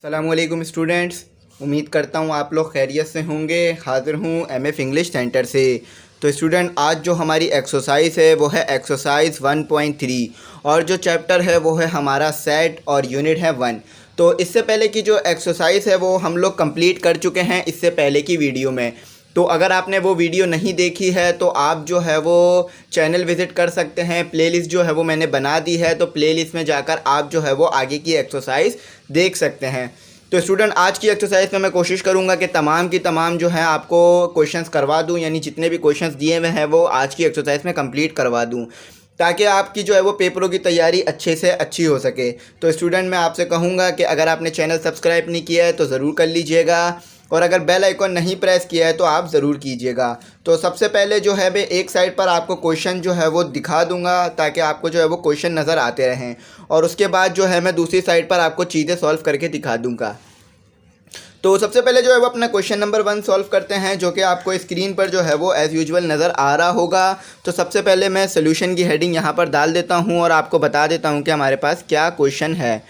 अस्सलामुअलैकुम स्टूडेंट्स, उम्मीद करता हूँ आप लोग खैरियत से होंगे। हाज़िर हूँ एमएफ इंग्लिश सेंटर से। तो स्टूडेंट, आज जो हमारी एक्सरसाइज है वो है एक्सरसाइज 1.3 और जो चैप्टर है वो है हमारा सेट और यूनिट है 1। तो इससे पहले की जो एक्सरसाइज है वो हम लोग कंप्लीट कर चुके हैं इससे पहले की वीडियो में। तो अगर आपने वो वीडियो नहीं देखी है तो आप जो है वो चैनल विज़िट कर सकते हैं। प्लेलिस्ट जो है वो मैंने बना दी है, तो प्लेलिस्ट में जाकर आप जो है वो आगे की एक्सरसाइज देख सकते हैं। तो स्टूडेंट, आज की एक्सरसाइज में मैं कोशिश करूंगा कि तमाम की तमाम जो है आपको क्वेश्चंस करवा दूं, यानी जितने भी क्वेश्चंस दिए हुए हैं वो आज की एक्सरसाइज में कंप्लीट करवा दूं, ताकि आपकी जो है वो पेपरों की तैयारी अच्छे से अच्छी हो सके। तो स्टूडेंट, मैं आपसे कहूँगा कि अगर आपने चैनल सब्सक्राइब नहीं किया है तो ज़रूर कर लीजिएगा, और अगर बेल आइकॉन नहीं प्रेस किया है तो आप ज़रूर कीजिएगा। तो सबसे पहले जो है मैं एक साइड पर आपको क्वेश्चन जो है वो दिखा दूंगा ताकि आपको जो है वो क्वेश्चन नज़र आते रहें, और उसके बाद जो है मैं दूसरी साइड पर आपको चीज़ें सॉल्व करके दिखा दूंगा। तो सबसे पहले जो है वो अपना क्वेश्चन नंबर 1 सॉल्व करते हैं, जो कि आपको स्क्रीन पर जो है वो एज़ यूजुअल नज़र आ रहा होगा। तो सबसे पहले मैं सोल्यूशन की हेडिंग यहाँ पर डाल देता हूँ और आपको बता देता हूँ कि हमारे पास क्या क्वेश्चन है।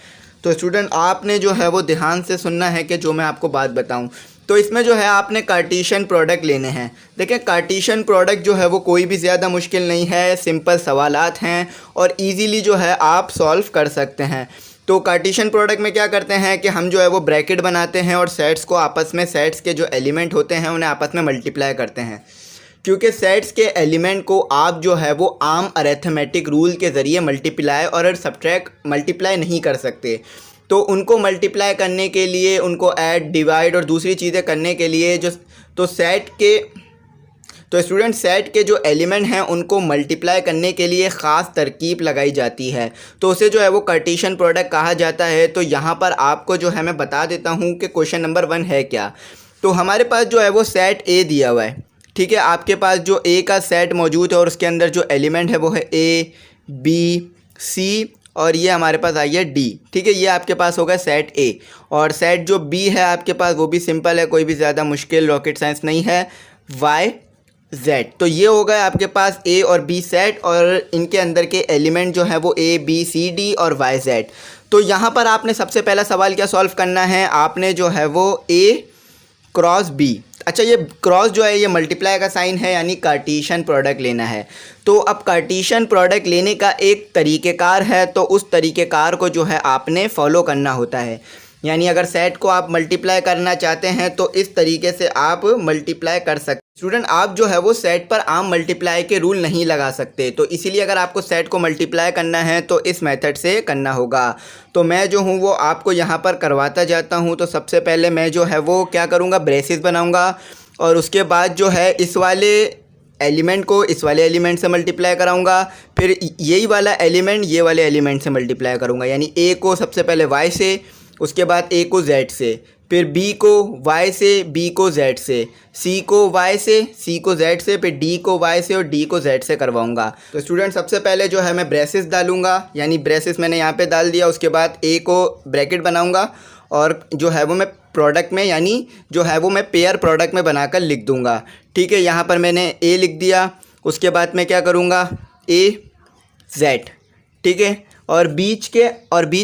तो स्टूडेंट, आपने जो है वो ध्यान से सुनना है कि जो मैं आपको बात बताऊँ। तो इसमें जो है आपने कार्टेशियन प्रोडक्ट लेने हैं। देखें, कार्टेशियन प्रोडक्ट जो है वो कोई भी ज़्यादा मुश्किल नहीं है, सिंपल सवालात हैं और इजीली जो है आप सॉल्व कर सकते हैं। तो कार्टेशियन प्रोडक्ट में क्या करते हैं कि हम जो है वो ब्रैकेट बनाते हैं और सेट्स को आपस में, सेट्स के जो एलिमेंट होते हैं उन्हें आपस में मल्टीप्लाई करते हैं। क्योंकि सेट्स के एलिमेंट को आप जो है वो आम अरेथमेटिक रूल के ज़रिए मल्टीप्लाई और सब्ट्रैक्ट मल्टीप्लाई नहीं कर सकते। तो उनको मल्टीप्लाई करने के लिए, उनको ऐड, डिवाइड और दूसरी चीज़ें करने के लिए तो स्टूडेंट, सेट के जो एलिमेंट हैं उनको मल्टीप्लाई करने के लिए ख़ास तरकीब लगाई जाती है, तो उसे जो है वो कार्टेशियन प्रोडक्ट कहा जाता है। तो यहाँ पर आपको जो है मैं बता देता हूँ कि क्वेश्चन नंबर 1 है क्या। तो हमारे पास जो है वो सेट ए दिया हुआ है, ठीक है। आपके पास जो ए का सेट मौजूद है और उसके अंदर जो एलिमेंट है वो है ए, बी, सी और ये हमारे पास आई है डी, ठीक है। ये आपके पास होगा सेट ए। और सेट जो बी है आपके पास वो भी सिंपल है, कोई भी ज़्यादा मुश्किल रॉकेट साइंस नहीं है, वाई जेड। तो ये होगा आपके पास ए और बी सेट, और इनके अंदर के एलिमेंट जो है वो ए, बी, सी, डी और वाई जेड। तो यहाँ पर आपने सबसे पहला सवाल क्या सॉल्व करना है, आपने जो है वो ए क्रॉस बी, अच्छा ये क्रॉस जो है ये मल्टीप्लाई का साइन है, यानी कार्टेशियन प्रोडक्ट लेना है। तो अब कार्टेशियन प्रोडक्ट लेने का एक तरीक़ेकार है, तो उस तरीक़ेकार को जो है आपने फॉलो करना होता है। यानी अगर सेट को आप मल्टीप्लाई करना चाहते हैं तो इस तरीके से आप मल्टीप्लाई कर सकते हैं। स्टूडेंट, आप जो है वो सेट पर आम मल्टीप्लाई के रूल नहीं लगा सकते, तो इसीलिए अगर आपको सेट को मल्टीप्लाई करना है तो इस मेथड से करना होगा। तो मैं जो हूँ वो आपको यहाँ पर करवाता जाता हूँ। तो सबसे पहले मैं जो है वो क्या करूँगा, ब्रेसेस बनाऊँगा, और उसके बाद जो है इस वाले एलिमेंट को इस वाले एलिमेंट से मल्टीप्लाई कराऊंगा, फिर यही वाला एलिमेंट ये वाले एलिमेंट से मल्टीप्लाई करूँगा। यानी ए को सबसे पहले वाई से, उसके बाद ए को जेड से, फिर बी को वाई से, बी को जेड से, सी को वाई से, सी को जेड से, फिर डी को वाई से और डी को जेड से करवाऊंगा। तो स्टूडेंट, सबसे पहले जो है मैं ब्रेसेस डालूंगा, यानी ब्रेसेस मैंने यहाँ पे डाल दिया। उसके बाद ए को ब्रैकेट बनाऊंगा और जो है वो मैं प्रोडक्ट में, यानी जो है वो मैं पेयर प्रोडक्ट में बनाकर लिख दूंगा, ठीक है। यहाँ पर मैंने ए लिख दिया। उसके बाद मैं क्या करूँगा, ए जेड, ठीक है, और बीच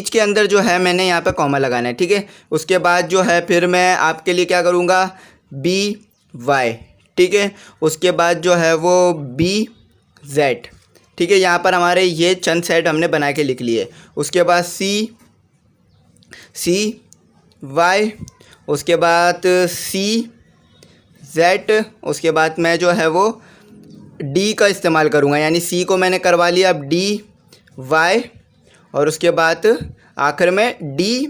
के अंदर जो है मैंने यहाँ पे कॉमा लगाना है, ठीक है। उसके बाद जो है फिर मैं आपके लिए क्या करूँगा, बी वाई, ठीक है। उसके बाद जो है वो बी जेड, ठीक है। यहाँ पर हमारे ये चंद सेट हमने बना के लिख लिए। उसके बाद सी वाई, उसके बाद सी जेड, उसके बाद मैं जो है वो डी का इस्तेमाल करूँगा, यानी सी को मैंने करवा लिया, अब डी वाई और उसके बाद आखिर में डी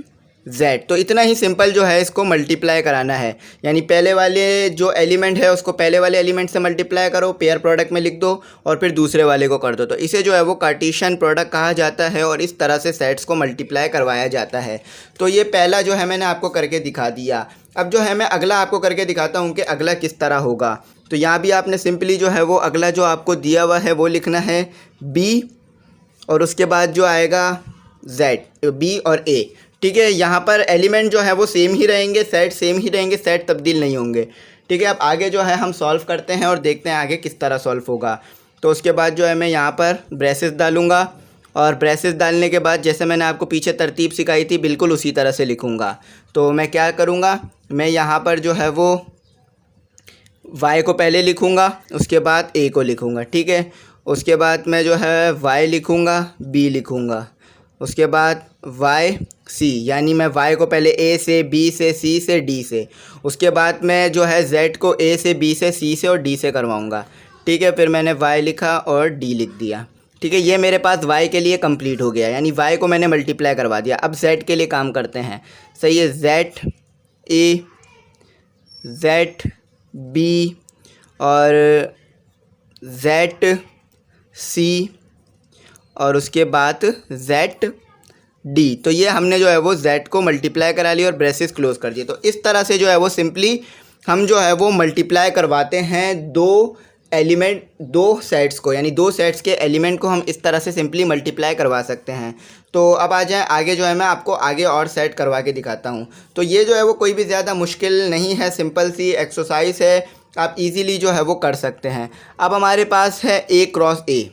जेड। तो इतना ही सिंपल जो है इसको मल्टीप्लाई कराना है, यानी पहले वाले जो एलिमेंट है उसको पहले वाले एलिमेंट से मल्टीप्लाई करो, पेयर प्रोडक्ट में लिख दो और फिर दूसरे वाले को कर दो। तो इसे जो है वो कार्टेशियन प्रोडक्ट कहा जाता है और इस तरह से सेट्स को मल्टीप्लाई करवाया जाता है। तो ये पहला जो है मैंने आपको करके दिखा दिया। अब जो है मैं अगला आपको करके दिखाता हूँ कि अगला किस तरह होगा। तो यहाँ भी आपने सिंपली जो है वो अगला जो आपको दिया हुआ है वो लिखना है बी, और उसके बाद जो आएगा जेड, बी और ए, ठीक है। यहाँ पर एलिमेंट जो है वो सेम ही रहेंगे, सेट सेम ही रहेंगे, सेट तब्दील नहीं होंगे, ठीक है। अब आगे जो है हम सॉल्व करते हैं और देखते हैं आगे किस तरह सॉल्व होगा। तो उसके बाद जो है मैं यहाँ पर ब्रेसेस डालूँगा और ब्रेसेस डालने के बाद जैसे मैंने आपको पीछे तरतीब सिखाई थी बिल्कुल उसी तरह से लिखूँगा। तो मैं क्या करूँगा, मैं यहाँ पर जो है वो y को पहले लिखूँगा, उसके बाद a को लिखूँगा, ठीक है। उसके बाद मैं जो है y लिखूँगा, b लिखूँगा, उसके बाद y c, यानी मैं y को पहले a से, b से, c से, d से, उसके बाद मैं जो है z को a से, b से, c से और d से करवाऊँगा, ठीक है। फिर मैंने y लिखा और d लिख दिया, ठीक है। ये मेरे पास y के लिए कंप्लीट हो गया, यानी y को मैंने मल्टीप्लाई करवा दिया। अब z के लिए काम करते हैं, सही है। z a, z b और z c और उसके बाद z d। तो ये हमने जो है वो z को मल्टीप्लाई करा लिया और ब्रेसेस क्लोज कर दिए। तो इस तरह से जो है वो सिंपली हम जो है वो मल्टीप्लाई करवाते हैं दो सेट्स को, यानी दो सेट्स के एलिमेंट को हम इस तरह से सिंपली मल्टीप्लाई करवा सकते हैं। तो अब आ जाए आगे, जो है मैं आपको आगे और सेट करवा के दिखाता हूँ। तो ये जो है वो कोई भी ज़्यादा मुश्किल नहीं है, सिंपल सी एक्सरसाइज है, आप इजीली जो है वो कर सकते हैं। अब हमारे पास है a क्रॉस a,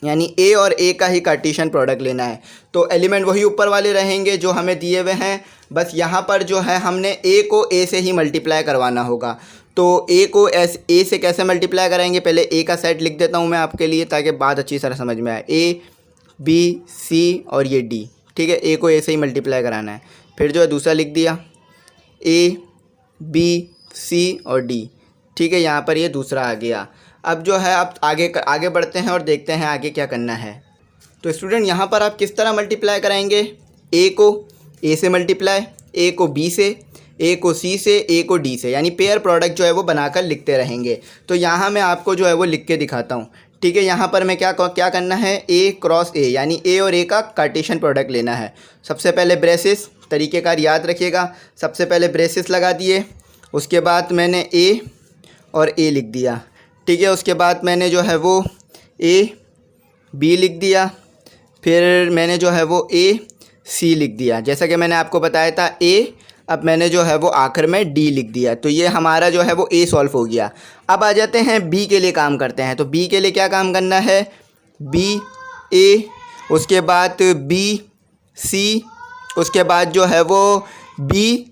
यानी a और a का ही कार्टेशियन प्रोडक्ट लेना है। तो एलिमेंट वही ऊपर वाले रहेंगे जो हमें दिए हुए हैं, बस यहाँ पर जो है हमने a को a से ही मल्टीप्लाई करवाना होगा। तो a को a से कैसे मल्टीप्लाई कराएंगे, पहले a का सेट लिख देता हूँ मैं आपके लिए ताकि बात अच्छी तरह समझ में आए। a b c और ये d, ठीक है। a को a से ही मल्टीप्लाई कराना है। फिर जो है दूसरा लिख दिया a b c और d, ठीक है। यहाँ पर ये दूसरा आ गया। अब जो है आप आगे बढ़ते हैं और देखते हैं आगे क्या करना है। तो स्टूडेंट यहाँ पर आप किस तरह मल्टीप्लाई कराएंगे, a को a से मल्टीप्लाई, a को b से, a को c से, a को d से, यानी पेयर प्रोडक्ट जो है वो बनाकर लिखते रहेंगे। तो यहाँ मैं आपको जो है वो लिख के दिखाता हूँ, ठीक है। यहाँ पर मैं क्या करना है, a क्रॉस a, यानी a और a का कार्टेशियन प्रोडक्ट लेना है। सबसे पहले ब्रेसेस, तरीक़ेकार याद रखिएगा। सबसे पहले ब्रेसेस लगा दिए, उसके बाद मैंने a और a लिख दिया, ठीक है। उसके बाद मैंने जो है वो a b लिख दिया, फिर मैंने जो है वो a c लिख दिया, जैसा कि मैंने आपको बताया था a। अब मैंने जो है वो आखिर में d लिख दिया। तो ये हमारा जो है वो a सॉल्व हो गया। अब आ जाते हैं b के लिए काम करते हैं। तो b के लिए क्या काम करना है, b a, उसके बाद b c, उसके बाद जो है वो b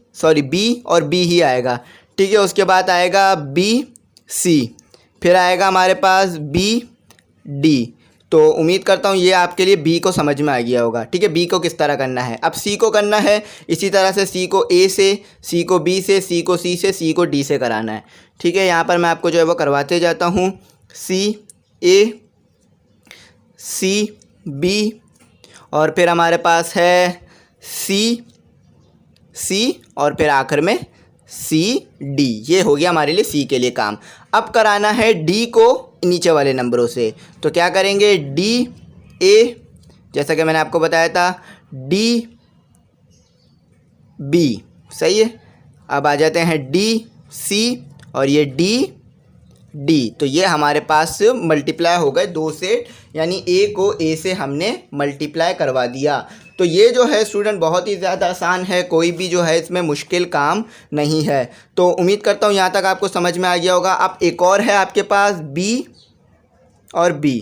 और b ही आएगा, ठीक है। उसके बाद आएगा b c, फिर आएगा हमारे पास b d। तो उम्मीद करता हूँ ये आपके लिए b को समझ में आ गया होगा, ठीक है। b को किस तरह करना है, अब c को करना है इसी तरह से, c को a से, c को b से, c को c से, c को d से कराना है, ठीक है। यहाँ पर मैं आपको जो है वो करवाते जाता हूँ, c a c b और फिर हमारे पास है c और फिर आखिर में c d। ये हो गया हमारे लिए c के लिए काम। अब कराना है d को नीचे वाले नंबरों से। तो क्या करेंगे, d a, जैसा कि मैंने आपको बताया था, d b, सही है। अब आ जाते हैं d c और ये d। तो ये हमारे पास मल्टीप्लाई हो गए दो सेट, यानी a को a से हमने मल्टीप्लाई करवा दिया। तो ये जो है स्टूडेंट बहुत ही ज़्यादा आसान है, कोई भी जो है इसमें मुश्किल काम नहीं है। तो उम्मीद करता हूँ यहाँ तक आपको समझ में आ गया होगा। अब एक और है आपके पास b और b।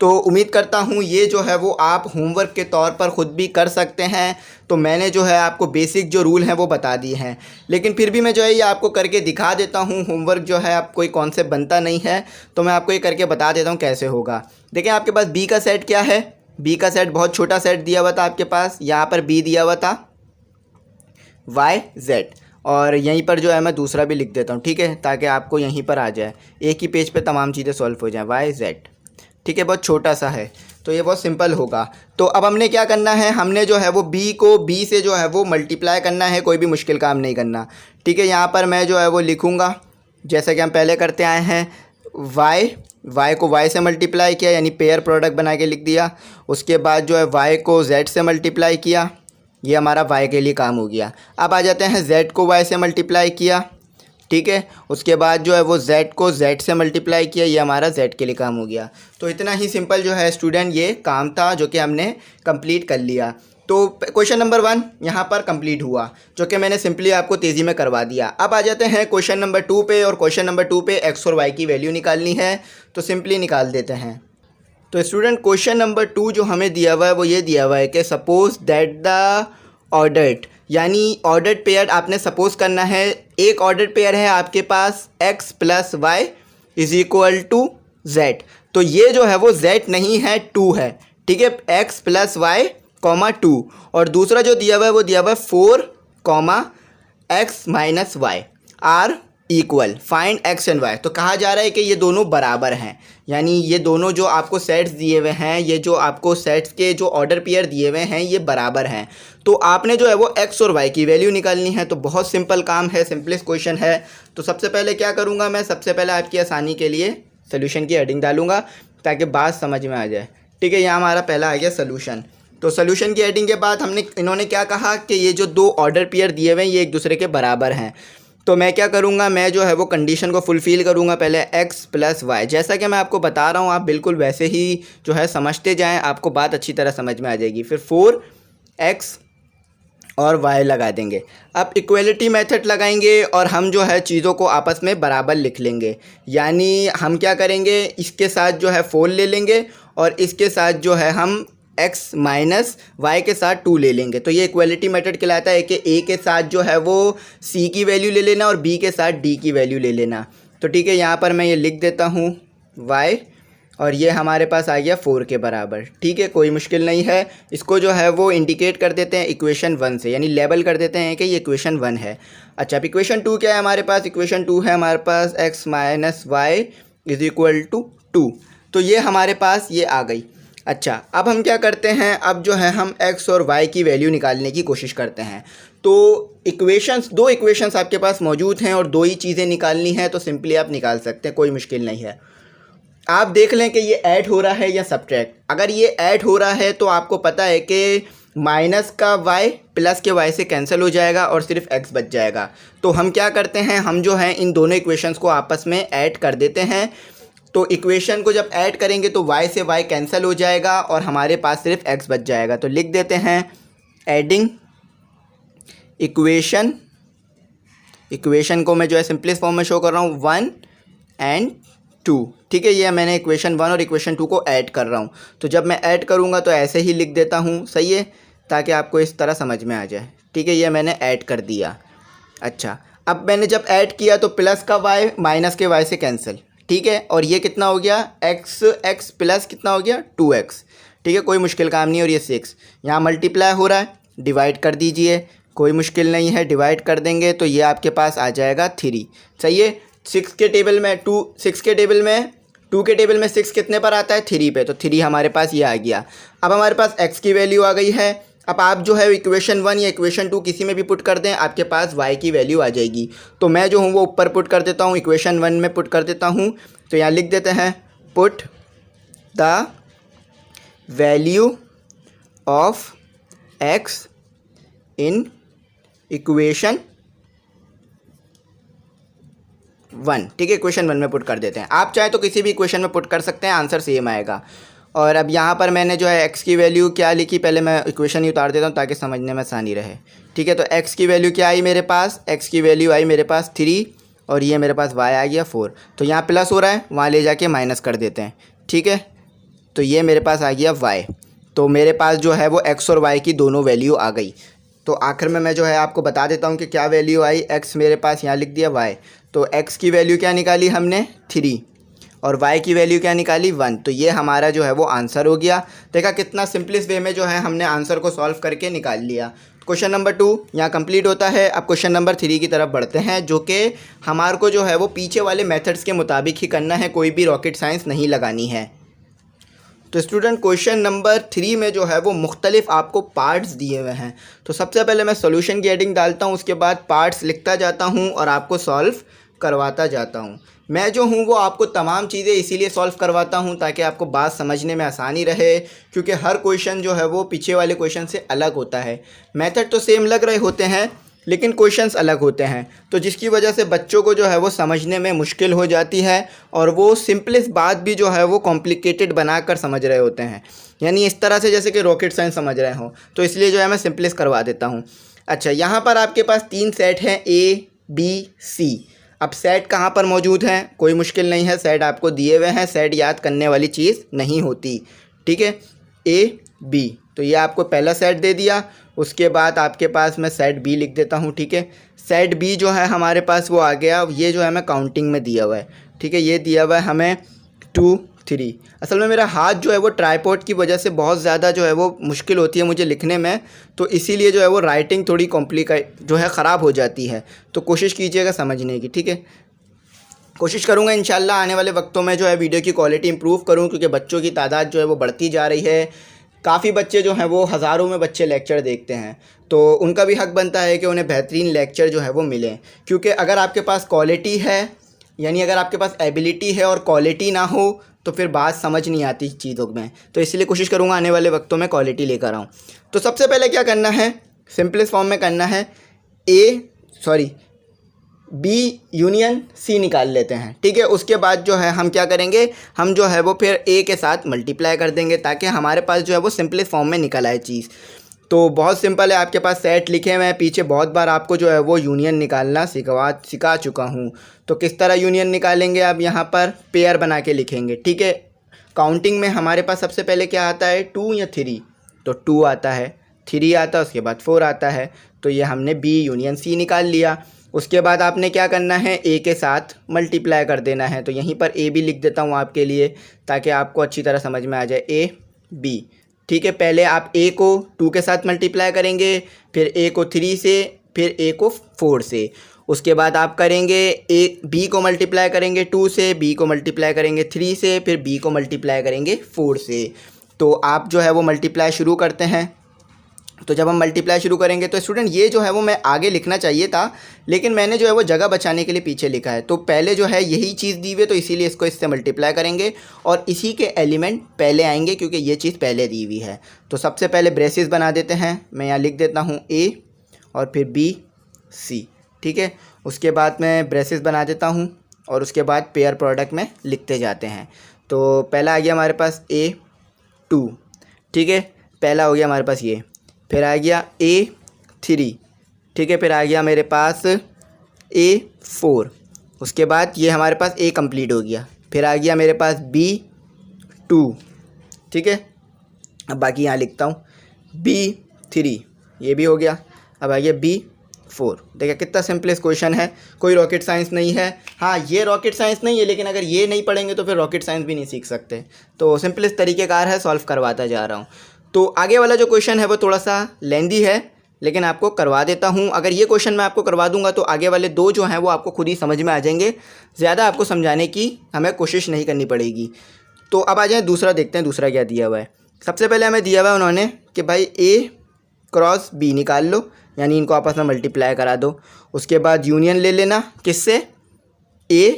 तो उम्मीद करता हूँ ये जो है वो आप होमवर्क के तौर पर ख़ुद भी कर सकते हैं। तो मैंने जो है आपको बेसिक जो रूल हैं वो बता दिए हैं, लेकिन फिर भी मैं जो है ये आपको करके दिखा देता हूँ। होमवर्क जो है आप कोई कॉन्सेप्ट बनता नहीं है, तो मैं आपको ये करके बता देता हूँ कैसे होगा। देखें आपके पास b का सेट क्या है, b का सेट बहुत छोटा सेट दिया हुआ था आपके पास, यहाँ पर b दिया हुआ था y z, और यहीं पर जो है मैं दूसरा भी लिख देता हूँ, ठीक है, ताकि आपको यहीं पर आ जाए, एक ही पेज पे तमाम चीज़ें सॉल्व हो जाएं, y z, ठीक है। बहुत छोटा सा है तो ये बहुत सिंपल होगा। तो अब हमने क्या करना है, हमने जो है वो b को b से जो है वो मल्टीप्लाई करना है, कोई भी मुश्किल काम नहीं करना, ठीक है। यहाँ पर मैं जो है वो लिखूँगा जैसा कि हम पहले करते आए हैं, y को y से मल्टीप्लाई किया, यानी पेयर प्रोडक्ट बना के लिख दिया। उसके बाद जो है y को z से मल्टीप्लाई किया, ये हमारा y के लिए काम हो गया। अब आ जाते हैं z को y से मल्टीप्लाई किया, ठीक है। उसके बाद जो है वो z को z से मल्टीप्लाई किया, ये हमारा z के लिए काम हो गया। तो इतना ही सिंपल जो है स्टूडेंट ये काम था जो कि हमने कंप्लीट कर लिया। तो क्वेश्चन नंबर 1 यहाँ पर कंप्लीट हुआ, जो कि मैंने सिंपली आपको तेज़ी में करवा दिया। अब आ जाते हैं क्वेश्चन नंबर 2 पे, और क्वेश्चन नंबर 2 पे x और y की वैल्यू निकालनी है। तो सिंपली निकाल देते हैं। तो स्टूडेंट क्वेश्चन नंबर 2 जो हमें दिया हुआ है वो ये दिया हुआ है कि सपोज दैट द ऑर्डर्ड, यानी ऑर्डर्ड पेयर आपने सपोज करना है। एक ऑर्डर्ड पेयर है आपके पास x plus y is equal to z. तो ये जो है वो z नहीं है, 2 है, ठीक है, x प्लस वाई कॉमा 2। और दूसरा जो दिया हुआ है वो दिया हुआ है 4 comma x minus y are equal find x and y। तो कहा जा रहा है कि ये दोनों बराबर हैं, यानी ये दोनों जो आपको सेट्स दिए हुए हैं, ये जो आपको सेट्स के जो ऑर्डर पेयर दिए हुए हैं ये बराबर हैं। तो आपने जो है वो x और y की वैल्यू निकालनी है। तो बहुत सिंपल काम है, सिंपलेस्ट क्वेश्चन है। तो सबसे पहले क्या करूँगा मैं, सबसे पहले आपकी आसानी के लिए सोल्यूशन की हेडिंग डालूंगा ताकि बात समझ में आ जाए, ठीक है। यहाँ हमारा पहला आ गया सोल्यूशन। तो सोल्यूशन की हेडिंग के बाद इन्होंने क्या कहा कि ये जो दो ऑर्डर पेयर दिए हुए हैं ये एक दूसरे के बराबर हैं। तो मैं क्या करूँगा, मैं जो है वो कंडीशन को फुलफ़िल करूँगा पहले x प्लस वाई। जैसा कि मैं आपको बता रहा हूँ आप बिल्कुल वैसे ही जो है समझते जाएं, आपको बात अच्छी तरह समझ में आ जाएगी। फिर 4x और y लगा देंगे। अब इक्वलिटी मेथड लगाएंगे और हम जो है चीज़ों को आपस में बराबर लिख लेंगे। यानी हम क्या करेंगे, इसके साथ जो है 4 ले लेंगे और इसके साथ जो है हम x माइनस वाई के साथ 2 ले लेंगे। तो ये इक्वलिटी मेथड कहलाता है कि a के साथ जो है वो c की वैल्यू ले लेना और b के साथ d की वैल्यू ले लेना। तो ठीक है, यहाँ पर मैं ये लिख देता हूँ y और ये हमारे पास आ गया 4 के बराबर, ठीक है, कोई मुश्किल नहीं है। इसको जो है वो इंडिकेट कर देते हैं इक्वेशन 1 से, यानी लेबल कर देते हैं कि ये इक्वेशन 1 है। अच्छा, अब इक्वेशन 2 क्या है हमारे पास, इक्वेशन 2 है हमारे पास x minus y is equal to 2। तो ये हमारे पास ये आ गई। अच्छा, अब हम क्या करते हैं, अब जो है हम x और y की वैल्यू निकालने की कोशिश करते हैं। तो दो इक्वेशंस आपके पास मौजूद हैं और दो ही चीज़ें निकालनी है, तो सिंपली आप निकाल सकते हैं, कोई मुश्किल नहीं है। आप देख लें कि ये ऐड हो रहा है या सब्ट्रैक्ट। अगर ये ऐड हो रहा है तो आपको पता है कि माइनस का y प्लस के y से कैंसिल हो जाएगा और सिर्फ x बच जाएगा। तो हम क्या करते हैं, हम जो है इन दोनों इक्वेशंस को आपस में ऐड कर देते हैं। तो इक्वेशन को जब ऐड करेंगे तो y से y कैंसिल हो जाएगा और हमारे पास सिर्फ x बच जाएगा। तो लिख देते हैं एडिंग इक्वेशन को मैं जो है सिंपलेस्ट फॉर्म में शो कर रहा हूँ 1 एंड 2, ठीक है। ये मैंने इक्वेशन 1 और इक्वेशन 2 को ऐड कर रहा हूँ। तो जब मैं ऐड करूँगा तो ऐसे ही लिख देता हूँ, सही है, ताकि आपको इस तरह समझ में आ जाए, ठीक है। ये मैंने ऐड कर दिया। अच्छा, अब मैंने जब ऐड किया तो प्लस का y माइनस के y से कैंसिल, ठीक है, और ये कितना हो गया x प्लस कितना हो गया 2x, ठीक है, कोई मुश्किल काम नहीं। और ये 6 यहाँ मल्टीप्लाई हो रहा है, डिवाइड कर दीजिए, कोई मुश्किल नहीं है, डिवाइड कर देंगे तो ये आपके पास आ जाएगा 3, सही है। 6 के टेबल में 2 के टेबल में 6 कितने पर आता है, 3 पे, तो 3 हमारे पास ये आ गया। अब हमारे पास x की वैल्यू आ गई है। अब आप जो है इक्वेशन 1 या इक्वेशन 2 किसी में भी पुट कर दें, आपके पास y की वैल्यू आ जाएगी। तो मैं जो हूँ वो ऊपर पुट कर देता हूँ, इक्वेशन 1 में पुट कर देता हूँ। तो यहाँ लिख देते हैं put the value of x in equation 1, ठीक है, इक्वेशन 1 में पुट कर देते हैं। आप चाहे तो किसी भी इक्वेशन में पुट कर सकते हैं, आंसर सेम आएगा। और अब यहाँ पर मैंने जो है x की वैल्यू क्या लिखी, पहले मैं इक्वेशन ही उतार देता हूँ ताकि समझने में आसानी रहे, ठीक है। तो x की वैल्यू क्या आई मेरे पास, x की वैल्यू आई मेरे पास 3 और ये मेरे पास y आ गया 4। तो यहाँ प्लस हो रहा है, वहाँ ले जाके माइनस कर देते हैं, ठीक है। तो ये मेरे पास आ गया y। तो मेरे पास जो है वो x और y की दोनों वैल्यू आ गई। तो आखिर में मैं जो है आपको बता देता हूँ कि क्या वैल्यू आई। x मेरे पास यहाँ लिख दिया y, तो x की वैल्यू क्या निकाली हमने 3 और y की वैल्यू क्या निकाली 1। तो ये हमारा जो है वो आंसर हो गया। देखा कितना सिंपलेस्ट वे में जो है हमने आंसर को सॉल्व करके निकाल लिया। क्वेश्चन नंबर 2 यहाँ कंप्लीट होता है। अब क्वेश्चन नंबर 3 की तरफ बढ़ते हैं, जो कि हमारे को जो है वो पीछे वाले मेथड्स के मुताबिक ही करना है, कोई भी रॉकेट साइंस नहीं लगानी है। तो स्टूडेंट क्वेश्चन नंबर 3 में जो है वो मुख्तलिफ आपको पार्ट्स दिए हुए हैं। तो सबसे पहले मैं सॉल्यूशन की हेडिंग डालता हूँ, उसके बाद पार्ट्स लिखता जाता हूँ और आपको सॉल्व करवाता जाता हूँ। मैं जो हूँ वो आपको तमाम चीज़ें इसीलिए सॉल्व करवाता हूँ ताकि आपको बात समझने में आसानी रहे, क्योंकि हर क्वेश्चन जो है वो पीछे वाले क्वेश्चन से अलग होता है। मेथड तो सेम लग रहे होते हैं लेकिन क्वेश्चंस अलग होते हैं, तो जिसकी वजह से बच्चों को जो है वो समझने में मुश्किल हो जाती है और वो सिंपलेस्ट बात भी जो है वो कॉम्प्लिकेटेड बनाकर समझ रहे होते हैं, यानी इस तरह से जैसे कि रॉकेट साइंस समझ रहे हों। तो इसलिए जो है मैं सिंपलेस्ट करवा देता हूँ। अच्छा, यहाँ पर आपके पास 3 सेट हैं A B C। अब सेट कहाँ पर मौजूद हैं, कोई मुश्किल नहीं है, सेट आपको दिए हुए हैं, सेट याद करने वाली चीज़ नहीं होती, ठीक है। ए बी, तो ये आपको पहला सेट दे दिया, उसके बाद आपके पास मैं सेट बी लिख देता हूँ, ठीक है। सेट बी जो है हमारे पास वो आ गया, ये जो है मैं काउंटिंग में दिया हुआ है, ठीक है। ये दिया हुआ है हमें 2 3। असल में मेरा हाथ जो है वो ट्राइपॉड की वजह से बहुत ज़्यादा जो है वो मुश्किल होती है मुझे लिखने में, तो इसीलिए जो है वो राइटिंग थोड़ी कॉम्प्लिकेट जो है ख़राब हो जाती है, तो कोशिश कीजिएगा समझने की, ठीक है। कोशिश करूँगा इंशाल्लाह आने वाले वक्तों में जो है वीडियो की क्वालिटी इंप्रूव करूँ, क्योंकि बच्चों की तादाद जो है वो बढ़ती जा रही है। काफ़ी बच्चे जो हैं वो हज़ारों में बच्चे लेक्चर देखते हैं, तो उनका भी हक़ बनता है कि उन्हें बेहतरीन लेक्चर जो है वो मिलें, क्योंकि अगर आपके पास क्वालिटी है, यानी अगर आपके पास एबिलिटी है और क्वालिटी ना हो तो फिर बात समझ नहीं आती चीज़ों में, तो इसलिए कोशिश करूँगा आने वाले वक्तों में क्वालिटी लेकर आऊँ। तो सबसे पहले क्या करना है, सिंपलेस्ट फॉर्म में करना है, बी यूनियन सी निकाल लेते हैं, ठीक है। उसके बाद जो है हम क्या करेंगे, हम जो है वो फिर ए के साथ मल्टीप्लाई कर देंगे, ताकि हमारे पास जो है वो सिंपलेस्ट फॉर्म में निकल आए चीज़। तो बहुत सिंपल है, आपके पास सेट लिखे हुए हैं, पीछे बहुत बार आपको जो है वो यूनियन निकालना सिखा चुका हूँ। तो किस तरह यूनियन निकालेंगे, आप यहाँ पर पेयर बना के लिखेंगे, ठीक है। काउंटिंग में हमारे पास सबसे पहले क्या आता है, 2 या 3, तो 2 आता है, 3 आता है, उसके बाद 4 आता है, तो ये हमने बी यूनियन सी निकाल लिया। उसके बाद आपने क्या करना है, ए के साथ मल्टीप्लाई कर देना है, तो यहीं पर ए भी लिख देता हूँ आपके लिए, ताकि आपको अच्छी तरह समझ में आ जाए, ए बी, ठीक है। पहले आप ए को 2 के साथ मल्टीप्लाई करेंगे, फिर ए को 3 से, फिर ए को 4 से, उसके बाद आप करेंगे ए बी को मल्टीप्लाई करेंगे 2 से, बी को मल्टीप्लाई करेंगे 3 से, फिर बी को मल्टीप्लाई करेंगे 4 से। तो आप जो है वो मल्टीप्लाई शुरू करते हैं। तो जब हम मल्टीप्लाई शुरू करेंगे तो स्टूडेंट ये जो है वो मैं आगे लिखना चाहिए था, लेकिन मैंने जो है वो जगह बचाने के लिए पीछे लिखा है। तो पहले जो है यही चीज़ दी हुई है, तो इसीलिए इसको इससे मल्टीप्लाई करेंगे और इसी के एलिमेंट पहले आएंगे, क्योंकि ये चीज़ पहले दी हुई है। तो सबसे पहले ब्रेसेस बना देते हैं, मैं यहाँ लिख देता हूँ ए और फिर बी सी, ठीक है। उसके बाद मैं ब्रेसेस बना देता हूँ और उसके बाद पेयर प्रोडक्ट में लिखते जाते हैं। तो पहला आ गया हमारे पास A2, ठीक है, पहला हो गया हमारे पास ये, फिर आ गया A3, ठीक है, फिर आ गया मेरे पास A4, उसके बाद ये हमारे पास A कंप्लीट हो गया, फिर आ गया मेरे पास B2, ठीक है। अब बाकी यहाँ लिखता हूँ B3, ये भी हो गया। अब आ गया B4। देखिए कितना सिंपलेस्ट क्वेश्चन है, कोई रॉकेट साइंस नहीं है। हाँ, ये रॉकेट साइंस नहीं है, लेकिन अगर ये नहीं पढ़ेंगे तो फिर रॉकेट साइंस भी नहीं सीख सकते। तो सिंपलेस्ट तरीक़ेकार है, सॉल्व करवाता जा रहा हूँ। तो आगे वाला जो क्वेश्चन है वो थोड़ा सा लेंदी है, लेकिन आपको करवा देता हूँ। अगर ये क्वेश्चन मैं आपको करवा दूंगा तो आगे वाले 2 जो हैं वो आपको खुद ही समझ में आ जाएंगे, ज़्यादा आपको समझाने की हमें कोशिश नहीं करनी पड़ेगी। तो अब आ जाए दूसरा, देखते हैं दूसरा क्या दिया हुआ है। सबसे पहले हमें दिया हुआ है उन्होंने कि भाई A क्रॉस B निकाल लो, यानी इनको आपस में मल्टीप्लाई करा दो। उसके बाद यूनियन ले लेना, किससे, A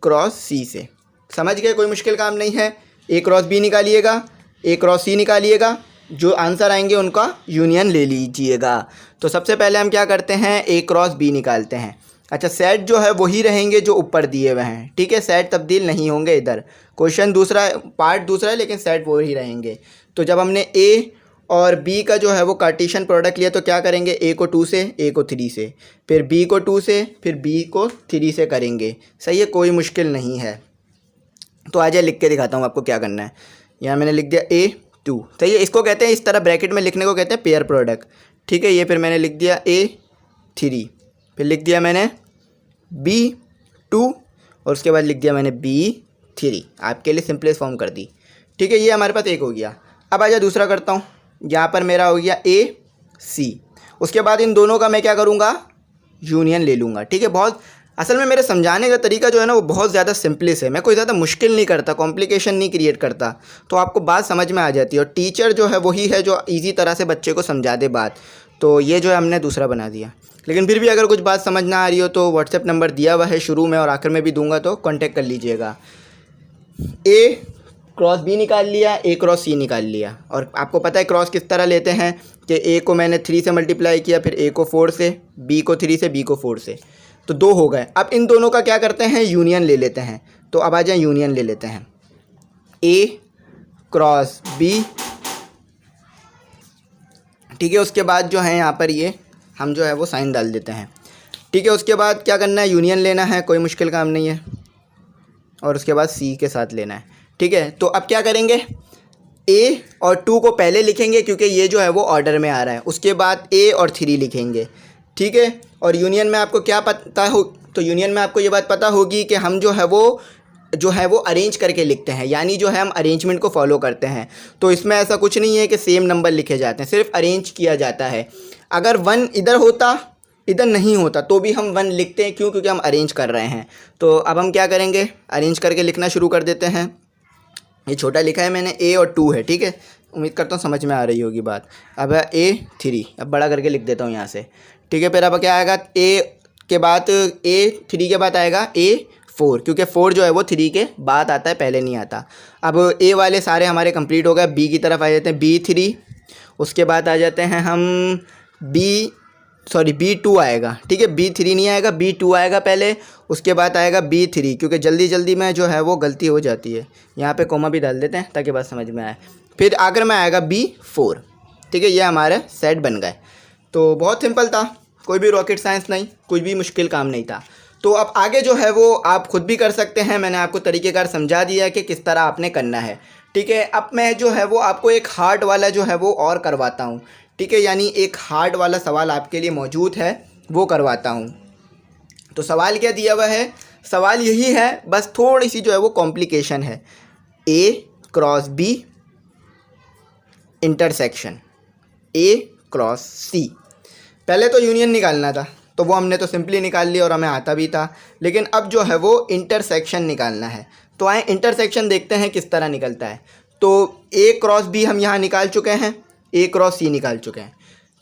क्रॉस C से। समझ गए, कोई मुश्किल काम नहीं है। A cross B निकालिएगा, A cross C निकालिएगा, जो आंसर आएंगे उनका यूनियन ले लीजिएगा। तो सबसे पहले हम क्या करते हैं, A क्रॉस B निकालते हैं। अच्छा, सेट जो है वही रहेंगे जो ऊपर दिए हुए हैं, ठीक है, सेट तब्दील नहीं होंगे इधर। क्वेश्चन दूसरा, पार्ट दूसरा है, लेकिन सेट वही रहेंगे। तो जब हमने A और B का जो है वो कार्टेशियन प्रोडक्ट लिया, तो क्या करेंगे, A को 2 से, A को 3 से, फिर B को 2 से, फिर B को 3 से करेंगे। सही है, कोई मुश्किल नहीं है। तो आ जाए लिख के दिखाता हूँ आपको क्या करना है। यहाँ मैंने लिख दिया A2, सही है, इसको कहते हैं, इस तरह ब्रैकेट में लिखने को कहते हैं पेयर प्रोडक्ट, ठीक है। ये फिर मैंने लिख दिया A3, फिर लिख दिया मैंने B2 और उसके बाद लिख दिया मैंने B3, आपके लिए सिंपलेस्ट फॉर्म कर दी, ठीक है। ये हमारे पास एक हो गया। अब आजा दूसरा करता हूँ, यहाँ पर मेरा हो गया AC। उसके बाद इन दोनों का मैं क्या करूँगा, यूनियन ले लूँगा, ठीक है। बहुत असल में मेरे समझाने का तरीका जो है ना वो बहुत ज़्यादा सिंपलेस्ट है, मैं कोई ज़्यादा मुश्किल नहीं करता, कॉम्प्लिकेशन नहीं क्रिएट करता, तो आपको बात समझ में आ जाती है। और टीचर जो है वही है जो ईजी तरह से बच्चे को समझा दे बात। तो ये जो है हमने दूसरा बना दिया, लेकिन फिर भी अगर कुछ बात समझ ना आ रही हो तो व्हाट्सएप नंबर दिया हुआ है शुरू में और आखिर में भी दूंगा, तो कॉन्टेक्ट कर लीजिएगा। A क्रॉस B निकाल लिया, A क्रॉस C निकाल लिया, और आपको पता है क्रॉस किस तरह लेते हैं कि A को मैंने 3 से मल्टीप्लाई किया, फिर A को 4 से, B को 3 से, B को 4 से, तो 2 हो गए। अब इन दोनों का क्या करते हैं, यूनियन ले लेते हैं। तो अब आ जाए यूनियन ले लेते हैं, A क्रॉस B, ठीक है। उसके बाद जो है यहाँ पर ये हम जो है वो साइन डाल देते हैं। ठीक है। उसके बाद क्या करना है, यूनियन लेना है, कोई मुश्किल काम नहीं है, और उसके बाद सी के साथ लेना है। ठीक है, तो अब क्या करेंगे, ए और 2 को पहले लिखेंगे क्योंकि ये जो है वो ऑर्डर में आ रहा है, उसके बाद ए और 3 लिखेंगे। ठीक है, और यूनियन में आपको क्या पता हो, तो यूनियन में आपको ये बात पता होगी कि हम जो है वो अरेंज करके लिखते हैं, यानी जो है हम अरेंजमेंट को फॉलो करते हैं। तो इसमें ऐसा कुछ नहीं है कि सेम नंबर लिखे जाते हैं, सिर्फ अरेंज किया जाता है। अगर 1 इधर होता, इधर नहीं होता, तो भी हम 1 लिखते हैं, क्यों, क्योंकि हम अरेंज कर रहे हैं। तो अब हम क्या करेंगे, अरेंज करके लिखना शुरू कर देते हैं। ये छोटा लिखा है मैंने, ए और 2 है। ठीक है, उम्मीद करता हूँ समझ में आ रही होगी बात। अब है A3, अब बड़ा करके लिख देता हूँ यहाँ से। ठीक है, फिर अब क्या आएगा, A3 के बाद आएगा A4, क्योंकि 4 जो है वो 3 के बाद आता है, पहले नहीं आता। अब A वाले सारे हमारे कंप्लीट हो गए, B की तरफ आ जाते हैं, B3, उसके बाद आ जाते हैं हम B2 आएगा। ठीक है, B3 नहीं आएगा, B2 आएगा पहले, उसके बाद आएगा B3, क्योंकि जल्दी जल्दी में जो है वो गलती हो जाती है। यहाँ पे कोमा भी डाल देते हैं ताकि बात समझ में आए। फिर आखिर में आएगा B4। ठीक है, ये हमारे सेट बन गए। तो बहुत सिंपल था, कोई भी रॉकेट साइंस नहीं, कोई भी मुश्किल काम नहीं था। तो अब आगे जो है वो आप खुद भी कर सकते हैं, मैंने आपको तरीक़ेकार समझा दिया है कि किस तरह आपने करना है। ठीक है, अब मैं जो है वो आपको एक हार्ड वाला जो है वो और करवाता हूँ। ठीक है, यानी एक हार्ड वाला सवाल आपके लिए मौजूद है, वो करवाता हूँ। तो सवाल क्या दिया हुआ है, सवाल यही है, बस थोड़ी सी जो है वो कॉम्प्लिकेशन है। A cross B intersection A cross C। पहले तो यूनियन निकालना था, तो वो हमने तो सिंपली निकाल लिया और हमें आता भी था, लेकिन अब जो है वो इंटरसेक्शन निकालना है। तो आए इंटरसेक्शन देखते हैं किस तरह निकलता है। तो A क्रॉस B हम यहाँ निकाल चुके हैं, A क्रॉस C निकाल चुके हैं।